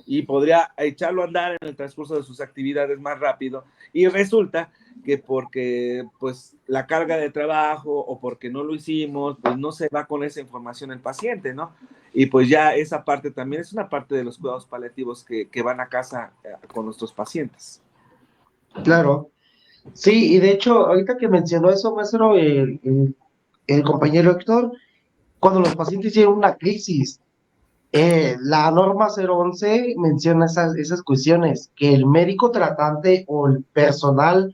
[SPEAKER 2] y podría echarlo a andar en el transcurso de sus actividades más rápido. Y resulta que porque pues la carga de trabajo o porque no lo hicimos, pues no se va con esa información el paciente, ¿no? Y pues ya esa parte también es una parte de los cuidados paliativos que van a casa con nuestros pacientes.
[SPEAKER 3] Claro. Sí, y de hecho, ahorita que mencionó eso, maestro, el compañero Héctor, cuando los pacientes tienen una crisis, la norma 011 menciona esas cuestiones, que el médico tratante o el personal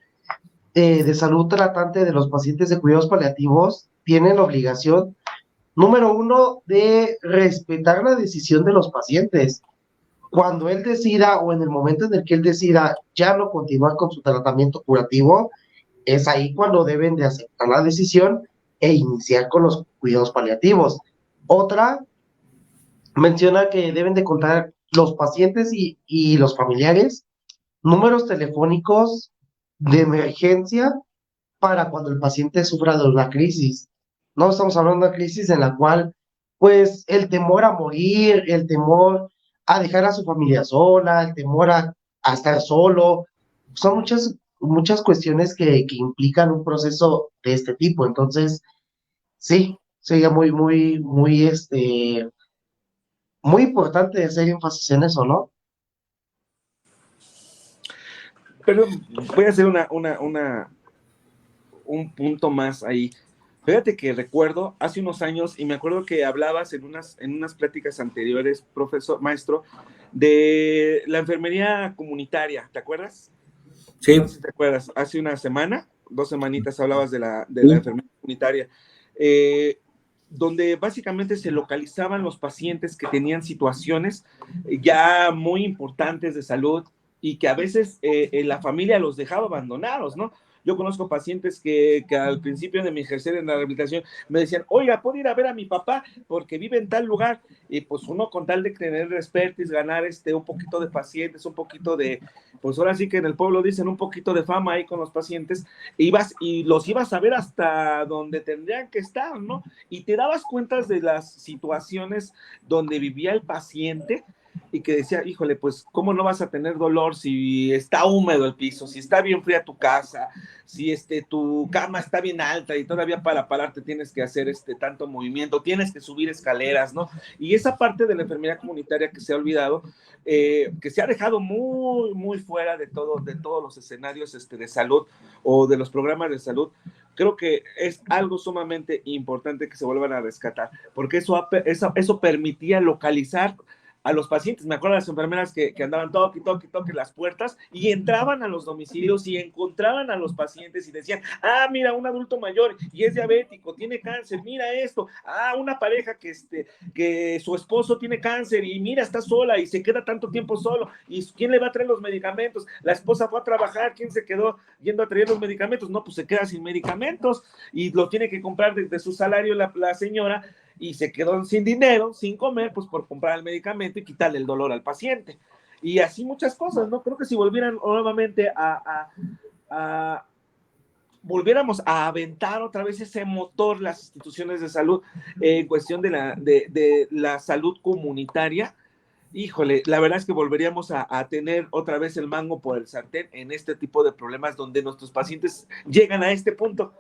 [SPEAKER 3] de salud tratante de los pacientes de cuidados paliativos tienen la obligación, número uno, de respetar la decisión de los pacientes. Cuando él decida o en el momento en el que él decida ya no continuar con su tratamiento curativo, es ahí cuando deben de aceptar la decisión e iniciar con los cuidados paliativos. Otra menciona que deben de contar los pacientes y los familiares números telefónicos de emergencia para cuando el paciente sufra de una crisis. No estamos hablando de una crisis en la cual, pues, el temor a morir, el temor a dejar a su familia sola, el temor a estar solo, son muchas cuestiones que implican un proceso de este tipo. Entonces, sí, sería muy importante hacer énfasis en eso, ¿no?
[SPEAKER 2] Pero voy a hacer un punto más ahí. Fíjate que recuerdo hace unos años, y me acuerdo que hablabas en unas pláticas anteriores, profesor, maestro, de la enfermería comunitaria, ¿te acuerdas?
[SPEAKER 1] Sí.
[SPEAKER 2] No sé si te acuerdas, hace una semana, 2 semanitas hablabas de la
[SPEAKER 1] Sí.
[SPEAKER 2] enfermería comunitaria, donde básicamente se localizaban los pacientes que tenían situaciones ya muy importantes de salud y que a veces la familia los dejaba abandonados, ¿no? Yo conozco pacientes que al principio de mi ejercer en la rehabilitación me decían, oiga, ¿puedo ir a ver a mi papá? Porque vive en tal lugar. Y pues uno con tal de tener expertise, ganar un poquito de pacientes, un poquito de, pues ahora sí que en el pueblo dicen un poquito de fama ahí con los pacientes, los ibas a ver hasta donde tendrían que estar, ¿no? Y te dabas cuenta de las situaciones donde vivía el paciente y que decía, híjole, pues, ¿cómo no vas a tener dolor si está húmedo el piso, si está bien fría tu casa, si tu cama está bien alta y todavía para pararte tienes que hacer tanto movimiento, tienes que subir escaleras, ¿no? Y esa parte de la enfermería comunitaria que se ha olvidado, que se ha dejado muy, muy fuera de todos los escenarios de salud o de los programas de salud, creo que es algo sumamente importante que se vuelvan a rescatar, porque eso permitía localizar a los pacientes. Me acuerdo de las enfermeras que andaban toque las puertas y entraban a los domicilios y encontraban a los pacientes y decían, ah, mira, un adulto mayor y es diabético, tiene cáncer, mira esto, ah, una pareja que su esposo tiene cáncer y mira, está sola y se queda tanto tiempo solo, y ¿quién le va a traer los medicamentos? La esposa fue a trabajar, ¿quién se quedó yendo a traer los medicamentos? No, pues se queda sin medicamentos y lo tiene que comprar desde su salario la señora, y se quedó sin dinero, sin comer, pues por comprar el medicamento y quitarle el dolor al paciente. Y así muchas cosas, ¿no? Creo que si volvieran nuevamente volviéramos a aventar otra vez ese motor, las instituciones de salud, en cuestión de la salud comunitaria, híjole, la verdad es que volveríamos a tener otra vez el mango por el sartén en este tipo de problemas donde nuestros pacientes llegan a este punto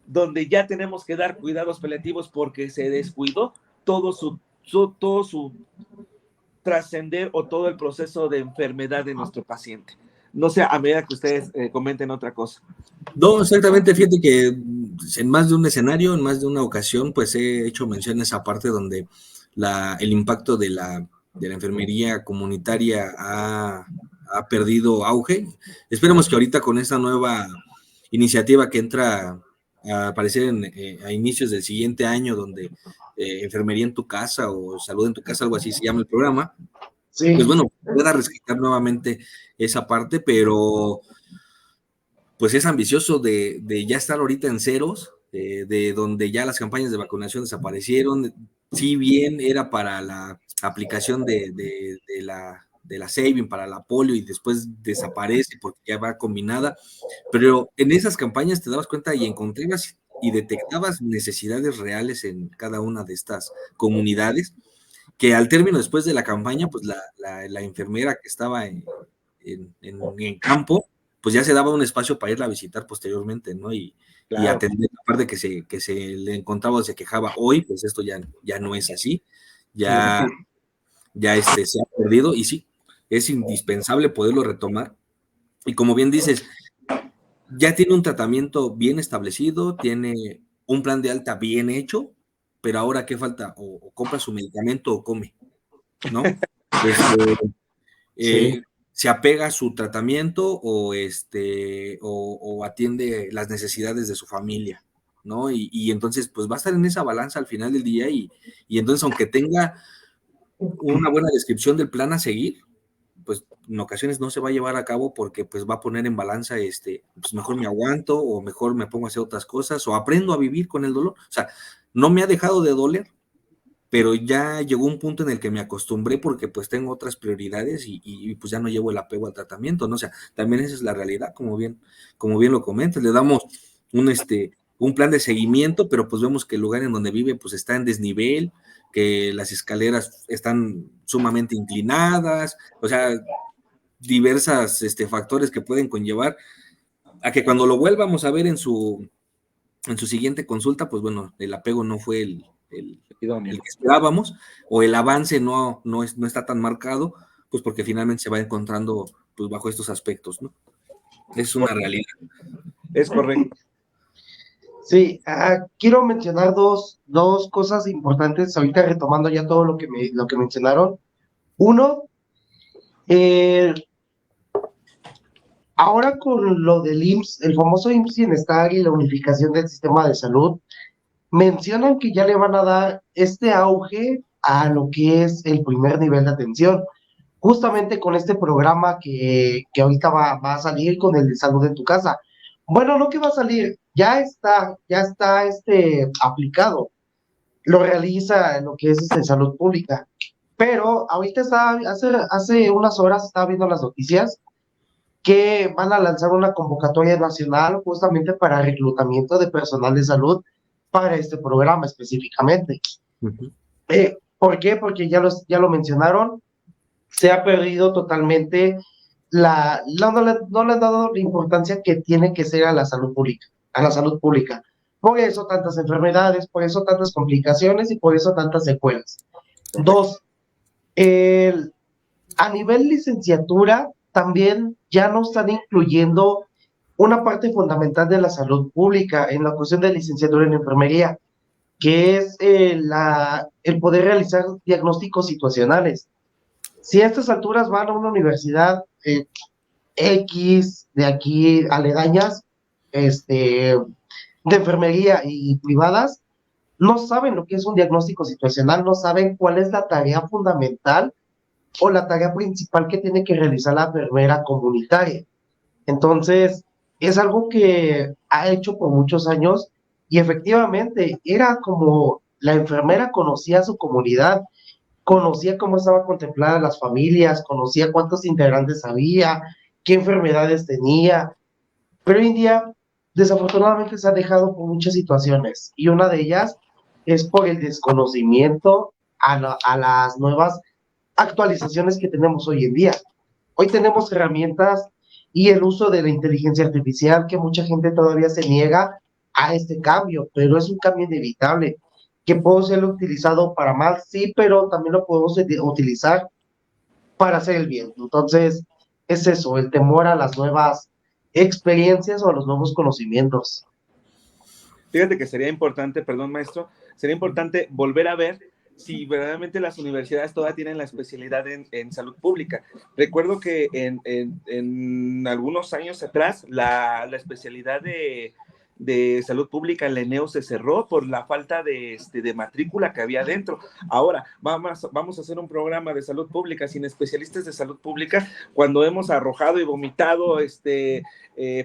[SPEAKER 2] donde ya tenemos que dar cuidados paliativos porque se descuidó todo su trascender o todo el proceso de enfermedad de nuestro paciente. No sé, a medida que ustedes comenten otra cosa.
[SPEAKER 1] No, exactamente, fíjate que en más de un escenario, en más de una ocasión, pues he hecho mención a esa parte donde el impacto de la enfermería comunitaria ha perdido auge. Esperemos que ahorita con esta nueva iniciativa que entra a aparecer a inicios del siguiente año, donde enfermería en tu casa o salud en tu casa, algo así se llama el programa,
[SPEAKER 3] Sí.
[SPEAKER 1] pues bueno, pueda rescatar nuevamente esa parte, pero pues es ambicioso de ya estar ahorita en ceros, de donde ya las campañas de vacunación desaparecieron, si bien era para la aplicación de la Saving, para la polio, y después desaparece porque ya va combinada, pero en esas campañas te dabas cuenta y encontrabas y detectabas necesidades reales en cada una de estas comunidades, que al término después de la campaña, pues la enfermera que estaba en campo, pues ya se daba un espacio para irla a visitar posteriormente, ¿no? Y atender la parte que se le encontraba o se quejaba. Hoy, pues esto ya no es así, ya se ha perdido, y sí, es indispensable poderlo retomar. Y como bien dices, ya tiene un tratamiento bien establecido, tiene un plan de alta bien hecho, pero ahora ¿qué falta? O compra su medicamento o come, ¿no?
[SPEAKER 3] Sí.
[SPEAKER 1] Se apega a su tratamiento o atiende las necesidades de su familia, ¿no? Y entonces, pues va a estar en esa balanza al final del día, y entonces, aunque tenga una buena descripción del plan a seguir, pues en ocasiones no se va a llevar a cabo porque pues va a poner en balanza, pues mejor me aguanto, o mejor me pongo a hacer otras cosas, o aprendo a vivir con el dolor. O sea, no me ha dejado de doler, pero ya llegó un punto en el que me acostumbré porque pues tengo otras prioridades, y pues ya no llevo el apego al tratamiento, ¿no? O sea, también esa es la realidad, como bien lo comentas, le damos un plan de seguimiento, pero pues vemos que el lugar en donde vive pues está en desnivel, que las escaleras están sumamente inclinadas, o sea, diversas factores que pueden conllevar a que cuando lo vuelvamos a ver en su En su siguiente consulta, pues bueno, el apego no fue el
[SPEAKER 2] Idóneo.
[SPEAKER 1] que esperábamos, o el avance no está tan marcado, pues porque finalmente se va encontrando pues bajo estos aspectos, ¿no? Es una realidad.
[SPEAKER 2] Es correcto.
[SPEAKER 3] Sí, quiero mencionar dos cosas importantes, ahorita retomando ya todo lo que mencionaron. Uno, eh, ahora con lo del IMSS, el famoso IMSS Bienestar y la unificación del sistema de salud, mencionan que ya le van a dar este auge a lo que es el primer nivel de atención, justamente con este programa que ahorita va a salir con el de salud en tu casa. Bueno, no que va a salir, ya está aplicado, lo realiza en lo que es salud pública. Pero ahorita hace unas horas estaba viendo las noticias que van a lanzar una convocatoria nacional justamente para reclutamiento de personal de salud para este programa específicamente.
[SPEAKER 1] Uh-huh.
[SPEAKER 3] ¿Por qué? Porque ya lo mencionaron, se ha perdido totalmente no le han dado la importancia que tiene que ser a la salud pública. Por eso tantas enfermedades, por eso tantas complicaciones y por eso tantas secuelas. Dos, a nivel licenciatura, también ya no están incluyendo una parte fundamental de la salud pública en la cuestión de licenciatura en enfermería, que es el poder realizar diagnósticos situacionales. Si a estas alturas van a una universidad X de aquí aledañas, de enfermería y privadas, no saben lo que es un diagnóstico situacional, no saben cuál es la tarea fundamental o la tarea principal que tiene que realizar la enfermera comunitaria. Entonces, es algo que ha hecho por muchos años y efectivamente era como la enfermera conocía a su comunidad, conocía cómo estaban contempladas las familias, conocía cuántos integrantes había, qué enfermedades tenía, pero hoy en día desafortunadamente se ha dejado por muchas situaciones y una de ellas es por el desconocimiento a las nuevas actualizaciones que tenemos hoy en día. Hoy tenemos herramientas y el uso de la inteligencia artificial que mucha gente todavía se niega a este cambio, pero es un cambio inevitable que puede ser utilizado para mal, sí, pero también lo podemos utilizar para hacer el bien. Entonces, es eso, el temor a las nuevas experiencias o a los nuevos conocimientos.
[SPEAKER 2] Fíjate que sería importante, perdón maestro, sería importante volver a ver si verdaderamente las universidades todavía tienen la especialidad en salud pública. Recuerdo que en algunos años atrás la especialidad de salud pública en la ENEO se cerró por la falta de matrícula que había dentro. Ahora, vamos a hacer un programa de salud pública sin especialistas de salud pública cuando hemos arrojado y vomitado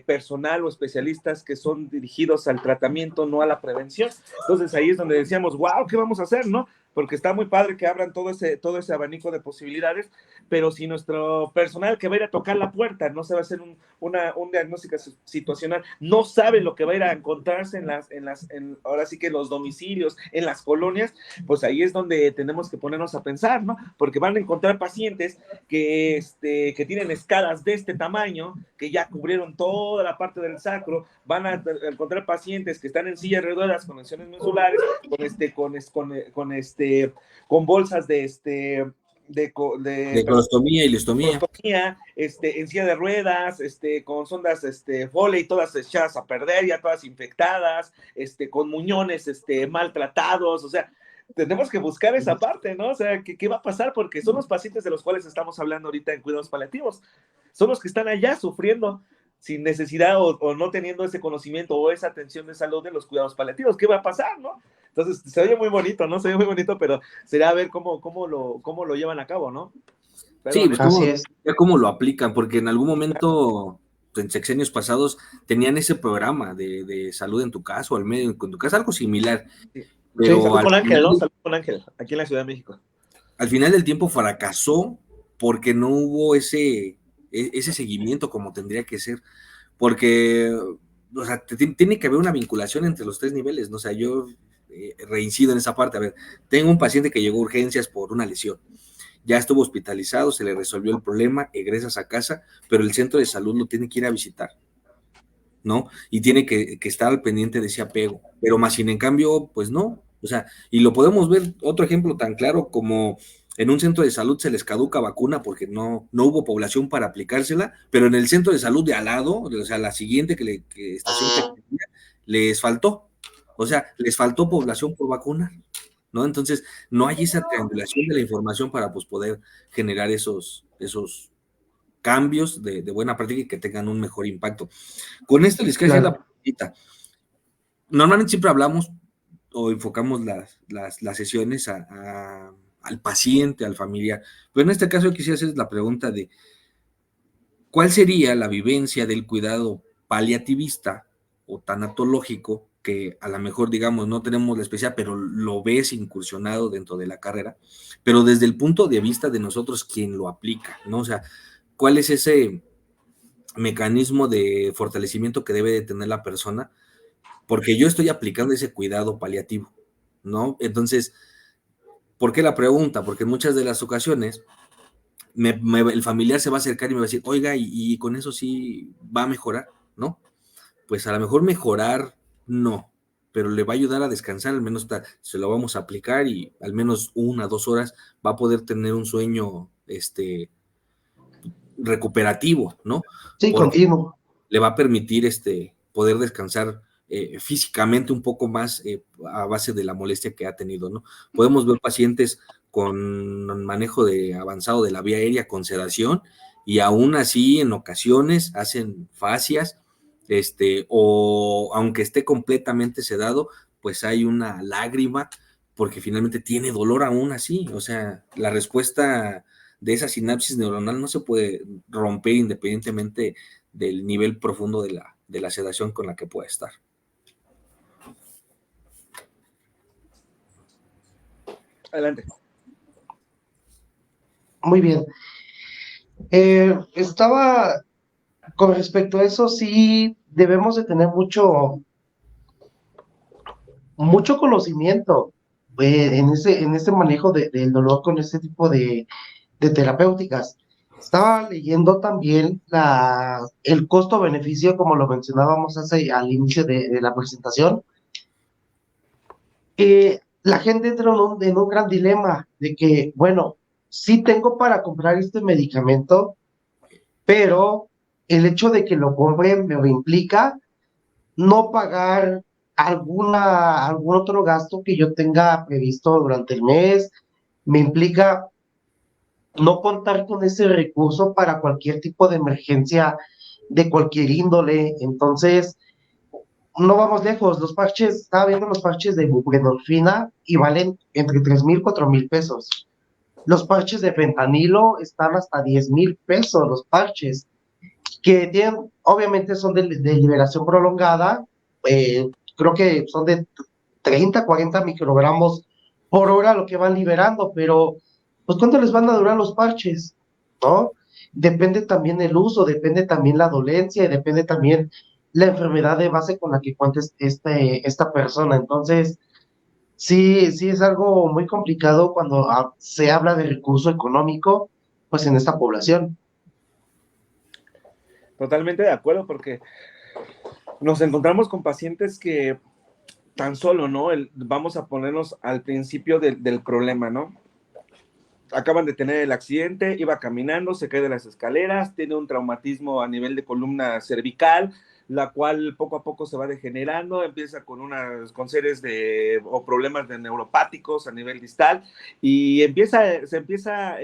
[SPEAKER 2] personal o especialistas que son dirigidos al tratamiento, no a la prevención. Entonces ahí es donde decíamos, wow, ¿qué vamos a hacer, no? Porque está muy padre que abran todo ese abanico de posibilidades, pero si nuestro personal que va a ir a tocar la puerta no sabe hacer un diagnóstico situacional, no sabe lo que va a ir a encontrarse ahora sí que en los domicilios, en las colonias, pues ahí es donde tenemos que ponernos a pensar, ¿no? Porque van a encontrar pacientes que tienen escalas de este tamaño, que ya cubrieron toda la parte del sacro, van a encontrar pacientes que están en sillas de ruedas con lesiones musculares, con bolsas de
[SPEAKER 1] colostomía y listomía,
[SPEAKER 2] en silla de ruedas, con sondas Foley, todas echadas a perder, ya todas infectadas, con muñones maltratados, o sea, tenemos que buscar esa parte, ¿no? O sea, ¿qué va a pasar? Porque son los pacientes de los cuales estamos hablando ahorita en cuidados paliativos, son los que están allá sufriendo sin necesidad o no teniendo ese conocimiento o esa atención de salud de los cuidados paliativos. ¿Qué va a pasar, no? Entonces, se oye muy bonito, ¿no? Se oye muy bonito, pero será ver cómo lo llevan a cabo, ¿no?
[SPEAKER 1] Pero, sí, pues cómo lo aplican, porque en algún momento, en sexenios pasados, tenían ese programa de salud en tu casa o al medio en tu casa, algo similar.
[SPEAKER 2] Sí.
[SPEAKER 1] Pero
[SPEAKER 2] sí, salud con Ángel, ¿no? Salud con Ángel, aquí en la Ciudad de México.
[SPEAKER 1] Al final del tiempo fracasó porque no hubo ese seguimiento como tendría que ser, porque, o sea, tiene que haber una vinculación entre los tres niveles, ¿no? O sea, yo reincido en esa parte. A ver, tengo un paciente que llegó a urgencias por una lesión, ya estuvo hospitalizado, se le resolvió el problema, egresas a casa, pero el centro de salud lo tiene que ir a visitar. ¿no? Y tiene que estar al pendiente de ese apego, pero más sin en cambio, pues no, o sea, y lo podemos ver, otro ejemplo tan claro como en un centro de salud se les caduca vacuna porque no hubo población para aplicársela, pero en el centro de salud de al lado, o sea, la siguiente estación que tenía, les faltó, o sea, les faltó población por vacunar, ¿no? Entonces, no hay esa triangulación de la información para pues poder generar esos cambios de buena práctica y que tengan un mejor impacto. Con esto les quiero decir la preguntita. Normalmente siempre hablamos o enfocamos las sesiones al paciente, al familiar, pero en este caso yo quisiera hacer la pregunta de ¿cuál sería la vivencia del cuidado paliativista o tanatológico que a lo mejor, digamos, no tenemos la especialidad, pero lo ves incursionado dentro de la carrera, pero desde el punto de vista de nosotros quien lo aplica, ¿no? O sea, ¿cuál es ese mecanismo de fortalecimiento que debe de tener la persona? Porque yo estoy aplicando ese cuidado paliativo, ¿no? Entonces, ¿por qué la pregunta? Porque en muchas de las ocasiones el familiar se va a acercar y me va a decir, oiga, y con eso sí va a mejorar, ¿no? Pues a lo mejor mejorar no, pero le va a ayudar a descansar, al menos se lo vamos a aplicar y al menos 1 o 2 horas va a poder tener un sueño recuperativo, ¿no?
[SPEAKER 3] Sí,
[SPEAKER 1] Porque
[SPEAKER 3] continuo.
[SPEAKER 1] le va a permitir poder descansar físicamente un poco más a base de la molestia que ha tenido, ¿no? Podemos ver pacientes con manejo avanzado de la vía aérea con sedación y aún así en ocasiones hacen fascias, o aunque esté completamente sedado, pues hay una lágrima porque finalmente tiene dolor aún así, o sea, la respuesta de esa sinapsis neuronal no se puede romper independientemente del nivel profundo de la sedación con la que pueda estar.
[SPEAKER 2] Adelante.
[SPEAKER 3] Muy bien. Estaba con respecto a eso, sí debemos de tener mucho conocimiento en ese manejo del dolor con este tipo de terapéuticas. Estaba leyendo también el costo-beneficio, como lo mencionábamos al inicio de la presentación. La gente entra en un gran dilema de que, bueno, sí tengo para comprar este medicamento, pero el hecho de que lo compre me implica no pagar algún otro gasto que yo tenga previsto durante el mes, me implica no contar con ese recurso para cualquier tipo de emergencia de cualquier índole. Entonces, no vamos lejos, estaba viendo los parches de buprenorfina y valen entre 3,000 y 4,000 pesos. Los parches de fentanilo están hasta 10,000 pesos, los parches, que tienen, obviamente son de liberación prolongada, creo que son de 30, 40 microgramos por hora lo que van liberando, pero pues ¿cuánto les van a durar los parches? ¿No? Depende también el uso, depende también la dolencia y depende también la enfermedad de base con la que cuente esta persona. Entonces, sí es algo muy complicado cuando se habla de recurso económico, pues en esta población.
[SPEAKER 2] Totalmente de acuerdo, porque nos encontramos con pacientes que tan solo, ¿no? Vamos a ponernos al principio del problema, ¿no? Acaban de tener el accidente, iba caminando, se cae de las escaleras, tiene un traumatismo a nivel de columna cervical, la cual poco a poco se va degenerando, empieza con series o problemas de neuropáticos a nivel distal, y se empieza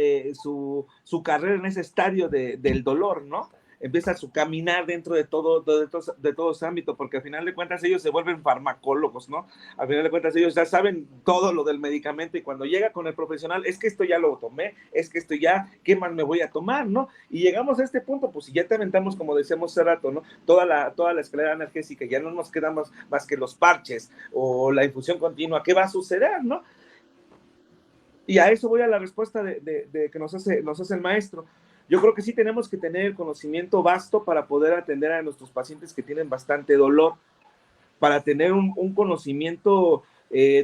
[SPEAKER 2] su carrera en ese estadio del dolor, ¿no? Empieza su caminar dentro de todo ese ámbito, porque al final de cuentas ellos se vuelven farmacólogos, ¿no? Al final de cuentas ellos ya saben todo lo del medicamento y cuando llega con el profesional, es que esto ya lo tomé, es que esto ya, ¿qué más me voy a tomar, no? Y llegamos a este punto, pues si ya te aventamos, como decíamos hace rato, ¿no? Toda la escalera analgésica, ya no nos quedamos más que los parches o la infusión continua, ¿qué va a suceder, no? Y a eso voy a la respuesta de que nos hace el maestro. Yo creo que sí tenemos que tener el conocimiento vasto para poder atender a nuestros pacientes que tienen bastante dolor, para tener un conocimiento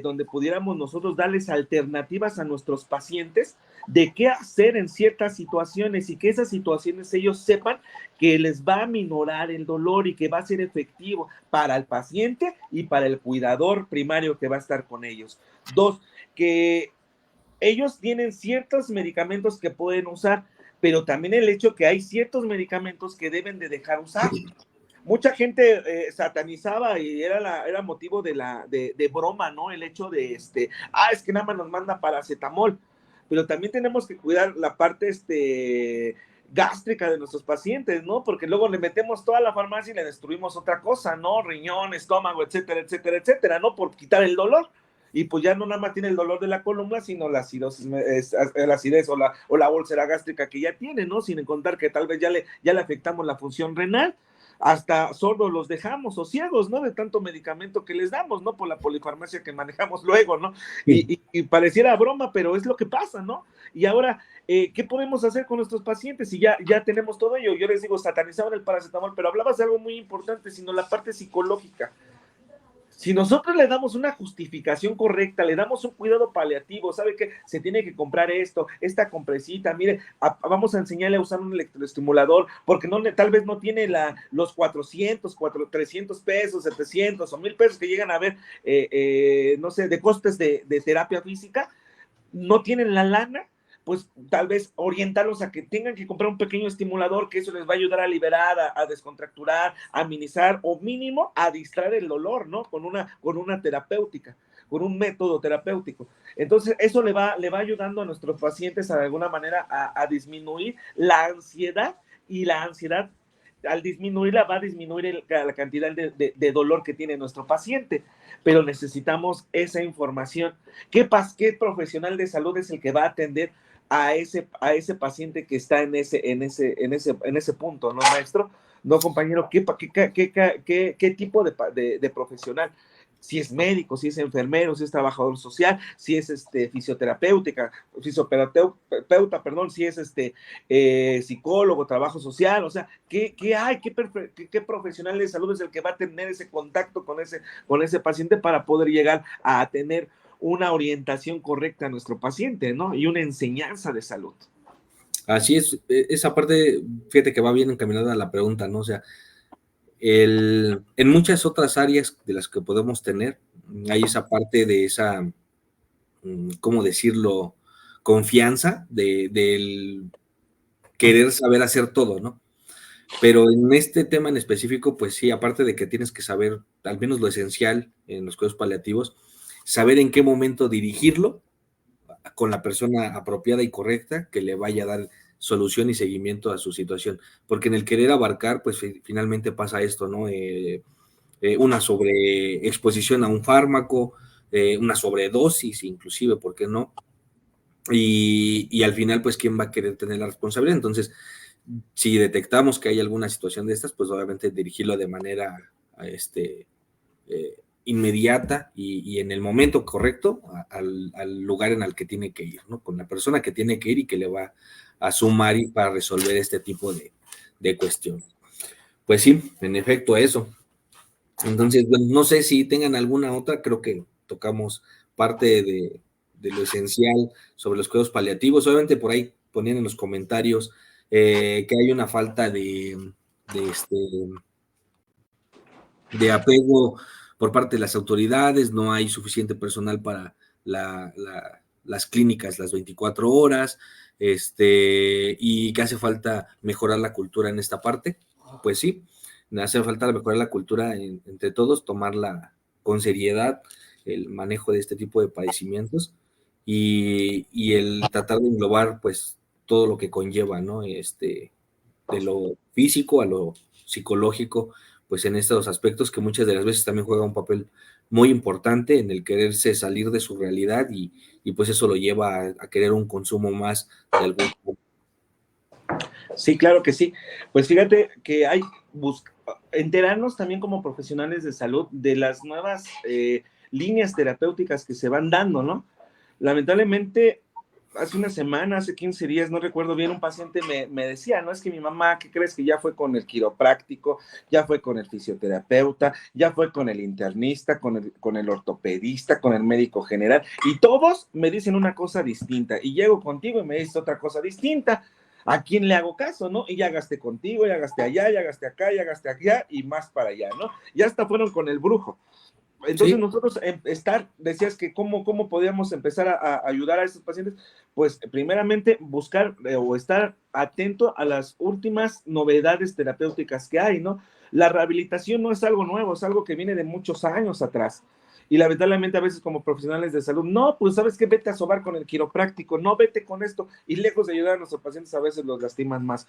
[SPEAKER 2] donde pudiéramos nosotros darles alternativas a nuestros pacientes de qué hacer en ciertas situaciones y que esas situaciones ellos sepan que les va a minorar el dolor y que va a ser efectivo para el paciente y para el cuidador primario que va a estar con ellos. 2, que ellos tienen ciertos medicamentos que pueden usar, pero también el hecho que hay ciertos medicamentos que deben de dejar usar. Mucha gente satanizaba y era motivo de broma, ¿no? El hecho de, es que nada más nos manda paracetamol, pero también tenemos que cuidar la parte, gástrica de nuestros pacientes, ¿no? Porque luego le metemos toda la farmacia y le destruimos otra cosa, ¿no? Riñón, estómago, etcétera, etcétera, etcétera, ¿no? Por quitar el dolor. Y pues ya no nada más tiene el dolor de la columna, sino la acidez o la úlcera gástrica que ya tiene, ¿no? Sin contar que tal vez ya le afectamos la función renal. Hasta sordos los dejamos o ciegos, ¿no? De tanto medicamento que les damos, ¿no? Por la polifarmacia que manejamos luego, ¿no? Y pareciera broma, pero es lo que pasa, ¿no? Y ahora, ¿qué podemos hacer con nuestros pacientes? Si ya tenemos todo ello. Yo les digo, satanizaban el paracetamol, pero hablabas de algo muy importante, sino la parte psicológica. Si nosotros le damos una justificación correcta, le damos un cuidado paliativo, ¿sabe qué? Se tiene que comprar esto, esta compresita, mire, vamos a enseñarle a usar un electroestimulador, porque tal vez no tiene los 300 pesos, 700 o 1000 pesos que llegan a ver, no sé, de costes de terapia física, no tienen la lana, pues tal vez orientarlos a que tengan que comprar un pequeño estimulador, que eso les va a ayudar a liberar, a descontracturar, a amenizar o mínimo a distraer el dolor, ¿no? Con una terapéutica, con un método terapéutico. Entonces, eso le va ayudando a nuestros pacientes de alguna manera a disminuir la ansiedad, y la ansiedad, al disminuirla, va a disminuir la cantidad de dolor que tiene nuestro paciente, pero necesitamos esa información. ¿Qué profesional de salud es el que va a atender a ese paciente que está en ese punto, ¿no, maestro? No, compañero, ¿qué tipo de profesional? Si es médico, si es enfermero, si es trabajador social, si es fisioterapeuta, si es psicólogo, trabajo social, o sea, ¿qué hay? ¿Qué profesional de salud es el que va a tener ese contacto con ese paciente para poder llegar a tener una orientación correcta a nuestro paciente, ¿no? Y una enseñanza de salud.
[SPEAKER 1] Así es, esa parte, fíjate que va bien encaminada a la pregunta, ¿no? O sea, en muchas otras áreas de las que podemos tener, hay esa parte de esa, ¿cómo decirlo?, confianza del querer saber hacer todo, ¿no? Pero en este tema en específico, pues sí, aparte de que tienes que saber, al menos lo esencial en los cuidados paliativos, saber en qué momento dirigirlo con la persona apropiada y correcta que le vaya a dar solución y seguimiento a su situación, porque en el querer abarcar, pues finalmente pasa esto, ¿no? Una sobreexposición a un fármaco, una sobredosis inclusive, ¿por qué no? Y al final, pues, ¿quién va a querer tener la responsabilidad? Entonces, si detectamos que hay alguna situación de estas, pues obviamente dirigirlo de manera inmediata y en el momento correcto al lugar en el que tiene que ir, ¿no? Con la persona que tiene que ir y que le va a sumar y para resolver este tipo de cuestiones. Pues sí, en efecto, eso. Entonces, bueno, no sé si tengan alguna otra, creo que tocamos parte de lo esencial sobre los cuidados paliativos. Obviamente por ahí ponían en los comentarios que hay una falta de apego por parte de las autoridades, no hay suficiente personal para las clínicas las 24 horas, y que hace falta mejorar la cultura en esta parte. Pues sí, hace falta mejorar la cultura entre todos, tomarla con seriedad, el manejo de este tipo de padecimientos y el tratar de englobar pues todo lo que conlleva, ¿no? De lo físico a lo psicológico, pues en estos aspectos que muchas de las veces también juega un papel muy importante en el quererse salir de su realidad y pues eso lo lleva a querer un consumo más de algún.
[SPEAKER 2] Sí, claro que sí. Pues fíjate que hay enterarnos también como profesionales de salud de las nuevas líneas terapéuticas que se van dando, ¿no? Lamentablemente hace una semana, hace 15 días, no recuerdo bien, un paciente me decía, no es que mi mamá, ¿qué crees? Que ya fue con el quiropráctico, ya fue con el fisioterapeuta, ya fue con el internista, con el ortopedista, con el médico general, y todos me dicen una cosa distinta, y llego contigo y me dices otra cosa distinta. ¿A quién le hago caso, no? Y ya gasté contigo, ya gasté allá, ya gasté acá, ya gasté allá y más para allá, ¿no? Ya hasta fueron con el brujo. Entonces
[SPEAKER 1] Sí,
[SPEAKER 2] nosotros decías que cómo podíamos empezar a ayudar a estos pacientes, pues primeramente buscar o estar atento a las últimas novedades terapéuticas que hay, ¿no? La rehabilitación no es algo nuevo, es algo que viene de muchos años atrás. Y lamentablemente a veces como profesionales de salud, no, pues sabes que vete a sobar con el quiropráctico, no vete con esto, y lejos de ayudar a nuestros pacientes a veces los lastiman más.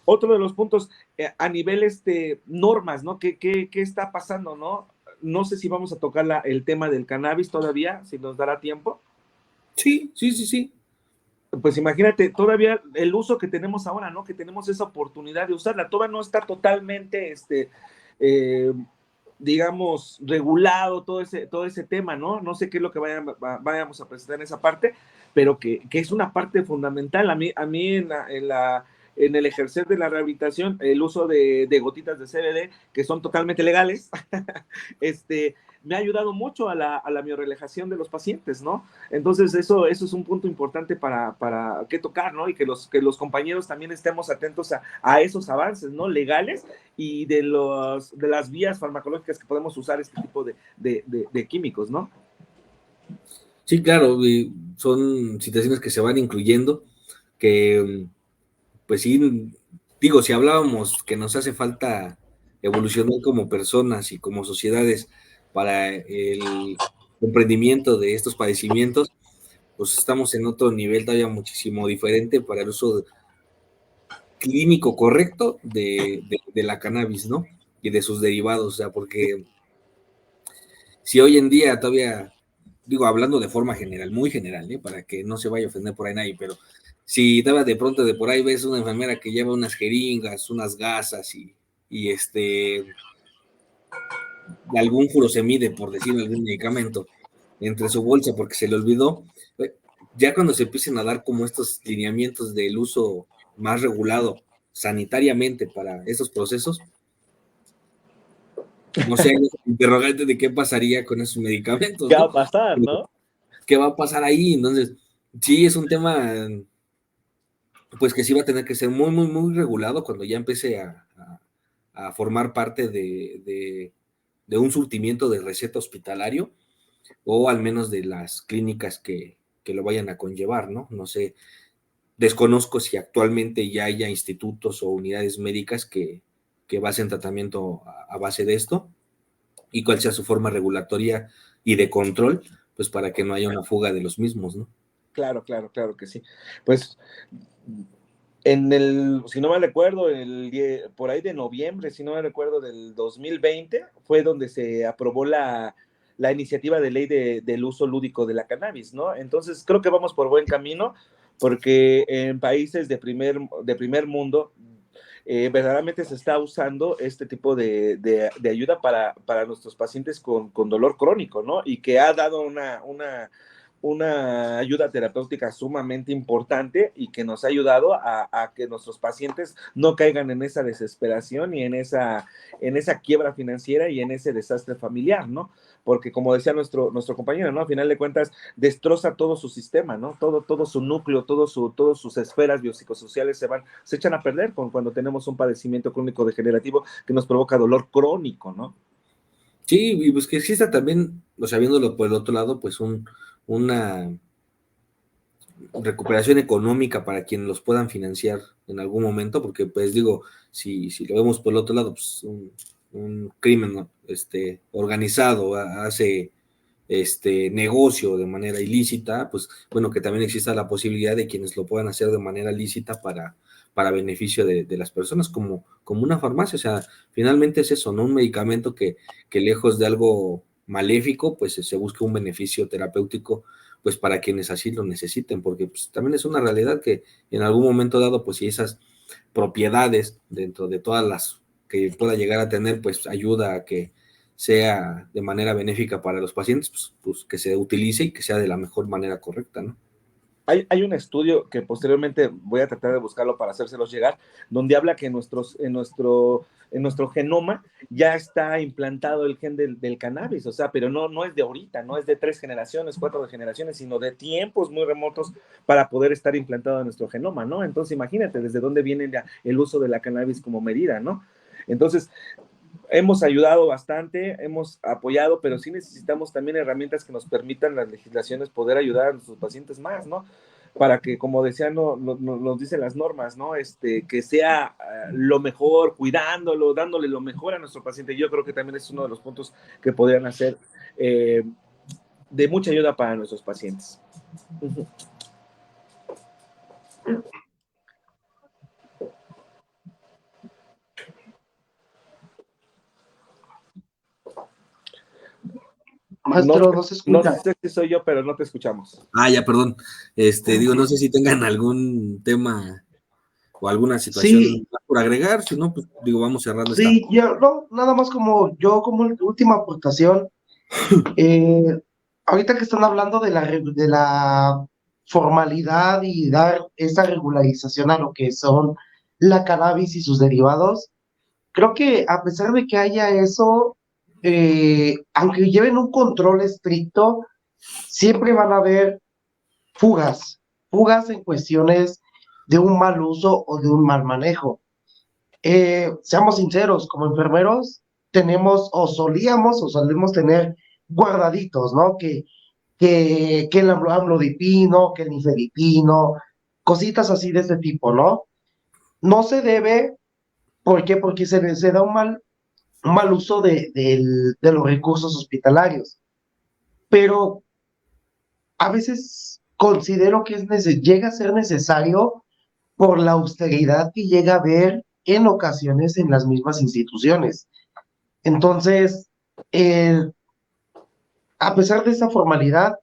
[SPEAKER 2] Otro de los puntos a nivel normas, ¿no? ¿Qué está pasando, no? No sé si vamos a tocar el tema del cannabis todavía, si nos dará tiempo.
[SPEAKER 1] sí, sí, sí, sí.
[SPEAKER 2] Pues imagínate, todavía el uso que tenemos ahora, ¿no? Que tenemos esa oportunidad de usarla, todavía no está totalmente, eh, digamos, regulado todo ese tema, ¿no? No sé qué es lo que vayamos a presentar en esa parte, pero que es una parte fundamental. A mí en el ejercer de la rehabilitación, el uso de gotitas de CBD, que son totalmente legales, me ha ayudado mucho a la miorelajación de los pacientes, ¿no? Entonces, eso es un punto importante para que tocar, ¿no? Y que los compañeros también estemos atentos a esos avances, ¿no? Legales y de las vías farmacológicas que podemos usar este tipo de químicos, ¿no?
[SPEAKER 1] Sí, claro, son situaciones que se van incluyendo, que pues sí, digo, si hablábamos que nos hace falta evolucionar como personas y como sociedades para el comprendimiento de estos padecimientos, pues estamos en otro nivel todavía muchísimo diferente para el uso clínico correcto de la cannabis, ¿no? Y de sus derivados, o sea, porque si hoy en día todavía, digo, hablando de forma general, muy general, ¿eh? Para que no se vaya a ofender por ahí nadie, pero si todavía de pronto de por ahí ves una enfermera que lleva unas jeringas, unas gasas y algún furosemide, por decir algún medicamento, entre su bolsa porque se le olvidó, ya cuando se empiecen a dar como estos lineamientos del uso más regulado sanitariamente para esos procesos, no sé, interrogante de qué pasaría con esos medicamentos,
[SPEAKER 2] ¿Qué va
[SPEAKER 1] ¿no?
[SPEAKER 2] a pasar, no?
[SPEAKER 1] ¿Qué va a pasar ahí? Entonces, sí, es un tema, pues que sí va a tener que ser muy, muy, muy regulado cuando ya empiece a formar parte de un surtimiento de receta hospitalario o al menos de las clínicas que lo vayan a conllevar, ¿no? No sé, desconozco si actualmente ya haya institutos o unidades médicas que basen tratamiento a base de esto y cuál sea su forma regulatoria y de control, pues para que no haya una fuga de los mismos, ¿no?
[SPEAKER 2] Claro, claro, claro que sí. Pues si no me recuerdo, por ahí de noviembre, si no me recuerdo, del 2020, fue donde se aprobó la iniciativa de ley del uso lúdico de la cannabis, ¿no? Entonces, creo que vamos por buen camino, porque en países de primer mundo, verdaderamente se está usando este tipo de ayuda para nuestros pacientes con dolor crónico, ¿no? Y que ha dado una ayuda terapéutica sumamente importante y que nos ha ayudado a que nuestros pacientes no caigan en esa desesperación y en esa quiebra financiera y en ese desastre familiar, ¿no? Porque como decía nuestro compañero, ¿no? A final de cuentas, destroza todo su sistema, ¿no? Todo su núcleo, todas sus esferas biopsicosociales se echan a perder cuando tenemos un padecimiento crónico degenerativo que nos provoca dolor crónico, ¿no?
[SPEAKER 1] Sí, y pues que exista también, o sea, viéndolo por el otro lado, pues una recuperación económica para quienes los puedan financiar en algún momento, porque pues digo, si lo vemos por el otro lado, pues un crimen, ¿no? Organizado hace negocio de manera ilícita, pues bueno, que también exista la posibilidad de quienes lo puedan hacer de manera lícita para beneficio de las personas, como una farmacia, o sea, finalmente es eso, ¿no? Un medicamento que lejos de algo maléfico, pues se busca un beneficio terapéutico pues para quienes así lo necesiten, porque pues, también es una realidad que en algún momento dado, pues si esas propiedades dentro de todas las que pueda llegar a tener, pues ayuda a que sea de manera benéfica para los pacientes, pues que se utilice y que sea de la mejor manera correcta, ¿no?
[SPEAKER 2] Hay un estudio que posteriormente voy a tratar de buscarlo para hacérselos llegar, donde habla que en nuestro genoma ya está implantado el gen del cannabis, o sea, pero no es de ahorita, no es de 3 generaciones, 4 generaciones, sino de tiempos muy remotos para poder estar implantado en nuestro genoma, ¿no? Entonces, imagínate desde dónde viene el uso de la cannabis como medida, ¿no? Entonces, hemos ayudado bastante, hemos apoyado, pero sí necesitamos también herramientas que nos permitan las legislaciones poder ayudar a nuestros pacientes más, ¿no? Para que, como decía, nos dicen las normas, ¿no? Que sea lo mejor, cuidándolo, dándole lo mejor a nuestro paciente. Yo creo que también es uno de los puntos que podrían hacer de mucha ayuda para nuestros pacientes.
[SPEAKER 3] Maestro, no se
[SPEAKER 2] No
[SPEAKER 3] escucha.
[SPEAKER 2] sé si soy yo, pero no te escuchamos.
[SPEAKER 1] Ya, perdón. Digo, no sé si tengan algún tema o alguna situación
[SPEAKER 3] Sí,
[SPEAKER 1] por agregar, si no, pues digo, vamos cerrando esta.
[SPEAKER 3] sí, yo, no, nada más como yo, como última aportación, eh, ahorita que están hablando de la formalidad y dar esa regularización a lo que son la cannabis y sus derivados, creo que a pesar de que haya eso, aunque lleven un control estricto, siempre van a haber fugas, fugas en cuestiones de un mal uso o de un mal manejo. Seamos sinceros, como enfermeros tenemos o solíamos o solemos tener guardaditos, ¿no? Que el amlodipino, que el nifedipino, cositas así de este tipo, ¿no? No se debe, ¿por qué? Porque se da un mal uso de los recursos hospitalarios, pero a veces considero que llega a ser necesario por la austeridad que llega a haber en ocasiones en las mismas instituciones. Entonces, eh, a pesar de esa formalidad,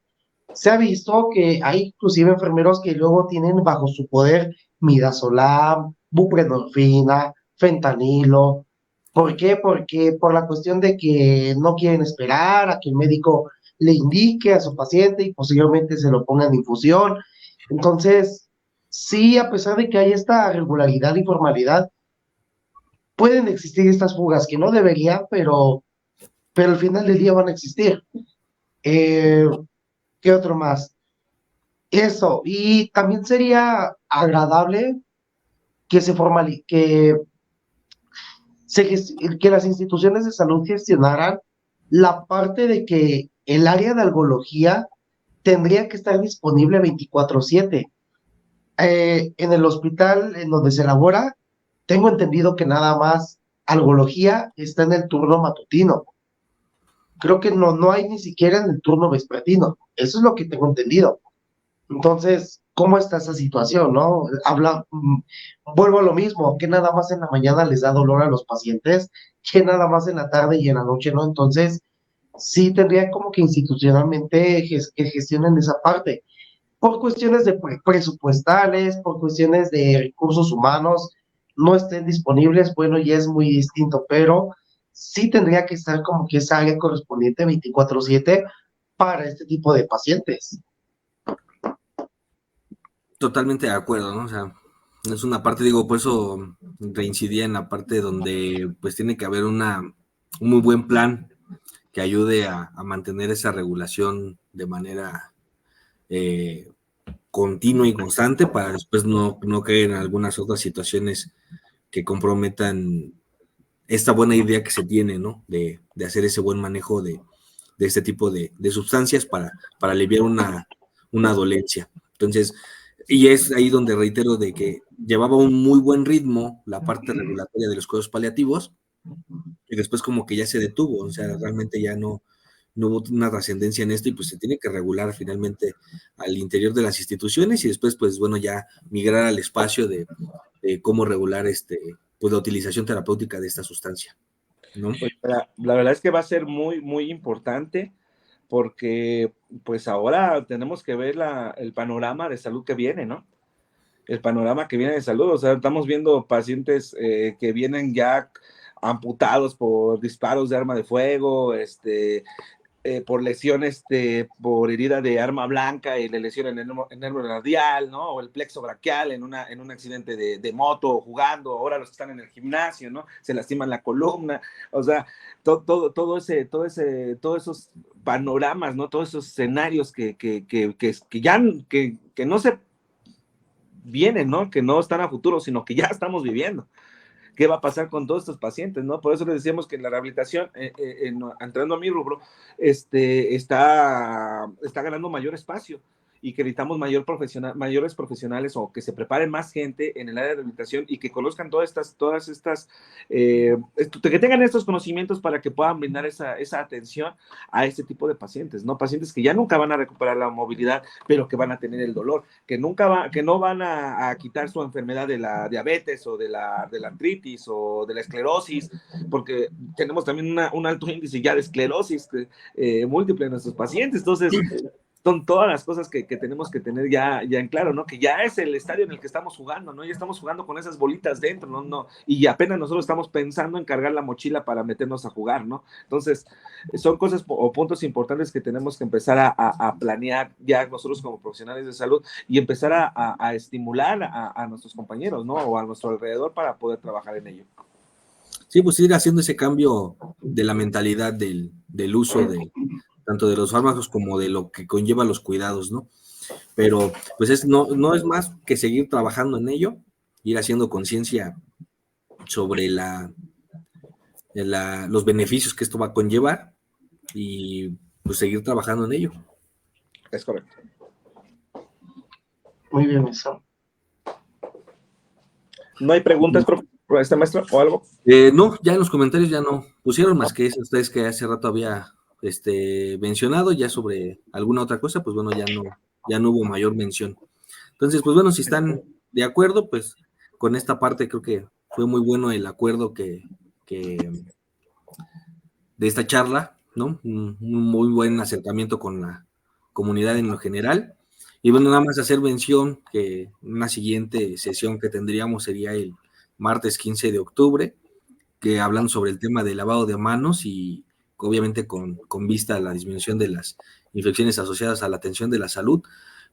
[SPEAKER 3] se ha visto que hay inclusive enfermeros que luego tienen bajo su poder midazolam, buprenorfina, fentanilo. ¿Por qué? Porque por la cuestión de que no quieren esperar a que el médico le indique a su paciente y posteriormente se lo ponga en infusión. Entonces, sí, a pesar de que hay esta regularidad y formalidad, pueden existir estas fugas que no deberían, pero al final del día van a existir. Eh, ¿Qué otro más? Eso, y también sería agradable que que las instituciones de salud gestionaran la parte de que el área de algología tendría que estar disponible 24/7. En el hospital en donde se elabora, tengo entendido que nada más algología está en el turno matutino. Creo que no hay ni siquiera en el turno vespertino. Eso es lo que tengo entendido. Entonces, ¿cómo está esa situación, no? Vuelvo a lo mismo, que nada más en la mañana les da dolor a los pacientes, que nada más en la tarde y en la noche, ¿no? Entonces, sí tendría como que institucionalmente que gestionen esa parte, por cuestiones de presupuestales, por cuestiones de recursos humanos, no estén disponibles, bueno, ya es muy distinto, pero sí tendría que estar como que esa área correspondiente 24/7 para este tipo de pacientes.
[SPEAKER 1] Totalmente de acuerdo, ¿no? O sea, es una parte, digo, por eso reincidía en la parte donde pues tiene que haber un muy buen plan que ayude a mantener esa regulación de manera continua y constante para después no caer en algunas otras situaciones que comprometan esta buena idea que se tiene, ¿no? De hacer ese buen manejo de este tipo de sustancias para aliviar una dolencia. Entonces, y es ahí donde reitero de que llevaba un muy buen ritmo la parte regulatoria de los cuidados paliativos y después como que ya se detuvo, o sea, realmente ya no hubo una trascendencia en esto y pues se tiene que regular finalmente al interior de las instituciones y después pues bueno ya migrar al espacio de cómo regular pues la utilización terapéutica de esta sustancia, ¿no?
[SPEAKER 2] Pues la verdad es que va a ser muy, muy importante porque pues ahora tenemos que ver el panorama de salud que viene, ¿no? El panorama que viene de salud, o sea, estamos viendo pacientes que vienen ya amputados por disparos de arma de fuego, por lesión, por herida de arma blanca y le lesión en el nervio radial, ¿no? O el plexo braquial en un accidente de moto jugando, ahora los que están en el gimnasio, ¿no? Se lastiman la columna, o sea, todos esos panoramas, ¿no? Todos esos escenarios que no se vienen, ¿no? Que no están a futuro, sino que ya estamos viviendo. ¿Qué va a pasar con todos estos pacientes, no? Por eso les decíamos que en la rehabilitación, entrando a mi rubro, está ganando mayor espacio y que necesitamos mayores profesionales o que se preparen más gente en el área de rehabilitación y que conozcan todas estas, que tengan estos conocimientos para que puedan brindar esa atención a este tipo de pacientes, ¿no? Pacientes que ya nunca van a recuperar la movilidad, pero que van a tener el dolor, que no van a quitar su enfermedad de la diabetes o de la artritis o de la esclerosis, porque tenemos también un alto índice ya de esclerosis múltiple en nuestros pacientes. Entonces, son todas las cosas que tenemos que tener ya en claro, ¿no? Que ya es el estadio en el que estamos jugando, ¿no? Ya estamos jugando con esas bolitas dentro, ¿no? Y apenas nosotros estamos pensando en cargar la mochila para meternos a jugar, ¿no? Entonces, son cosas o puntos importantes que tenemos que empezar a planear ya nosotros como profesionales de salud y empezar a estimular a nuestros compañeros, ¿no? O a nuestro alrededor para poder trabajar en ello.
[SPEAKER 1] Sí, pues ir haciendo ese cambio de la mentalidad del uso tanto de los fármacos como de lo que conlleva los cuidados, ¿no? Pero pues no es más que seguir trabajando en ello, ir haciendo conciencia sobre los beneficios que esto va a conllevar y pues seguir trabajando en ello.
[SPEAKER 2] Es correcto.
[SPEAKER 3] Muy bien, eso.
[SPEAKER 2] ¿No hay preguntas, por este maestro, o algo?
[SPEAKER 1] No, ya en los comentarios ya no pusieron más que eso, ustedes que hace rato había mencionado, ya sobre alguna otra cosa, pues bueno, ya no hubo mayor mención. Entonces, pues bueno, si están de acuerdo, pues con esta parte creo que fue muy bueno el acuerdo que de esta charla, ¿no? Un muy buen acercamiento con la comunidad en lo general. Y bueno, nada más hacer mención que una siguiente sesión que tendríamos sería el martes 15 de octubre, que hablan sobre el tema del lavado de manos y obviamente con vista a la disminución de las infecciones asociadas a la atención de la salud,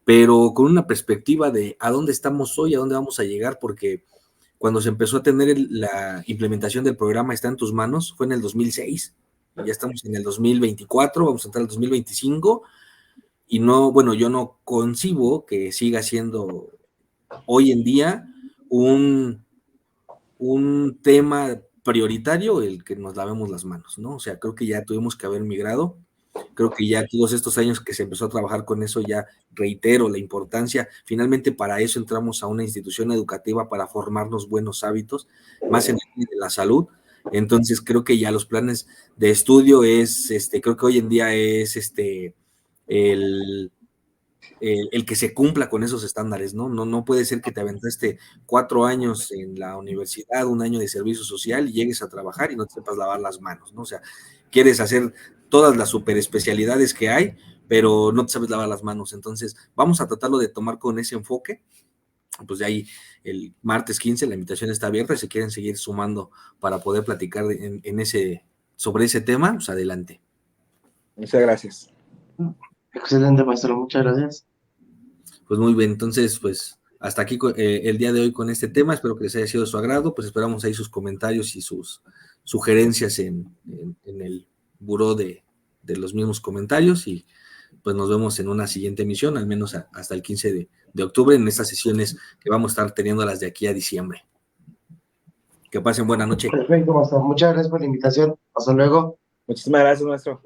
[SPEAKER 1] pero con una perspectiva de a dónde estamos hoy, a dónde vamos a llegar, porque cuando se empezó a tener la implementación del programa Está en tus manos, fue en el 2006, ya estamos en el 2024, vamos a entrar al 2025, y no, bueno, yo no concibo que siga siendo hoy en día un tema prioritario el que nos lavemos las manos, ¿no? O sea, creo que ya tuvimos que haber migrado, creo que ya todos estos años que se empezó a trabajar con eso, ya reitero la importancia, finalmente para eso entramos a una institución educativa para formarnos buenos hábitos, más en el de la salud. Entonces creo que ya los planes de estudio creo que hoy en día es el que se cumpla con esos estándares, ¿no? No puede ser que te aventaste 4 años en la universidad, 1 año de servicio social y llegues a trabajar y no te sepas lavar las manos, ¿no? O sea, quieres hacer todas las super especialidades que hay, pero no te sabes lavar las manos. Entonces, vamos a tratarlo de tomar con ese enfoque. Pues de ahí, el martes 15, la invitación está abierta. Si quieren seguir sumando para poder platicar sobre ese tema, pues adelante.
[SPEAKER 2] Muchas gracias.
[SPEAKER 3] Excelente, maestro, muchas gracias.
[SPEAKER 1] Pues muy bien, entonces, pues hasta aquí el día de hoy con este tema. Espero que les haya sido de su agrado. Pues esperamos ahí sus comentarios y sus sugerencias en el buró de los mismos comentarios y pues nos vemos en una siguiente emisión, al menos hasta el 15 de octubre, en estas sesiones que vamos a estar teniendo las de aquí a diciembre. Que pasen buena noche.
[SPEAKER 3] Perfecto, maestro. Muchas gracias por la invitación. Hasta luego.
[SPEAKER 2] Muchísimas gracias, maestro.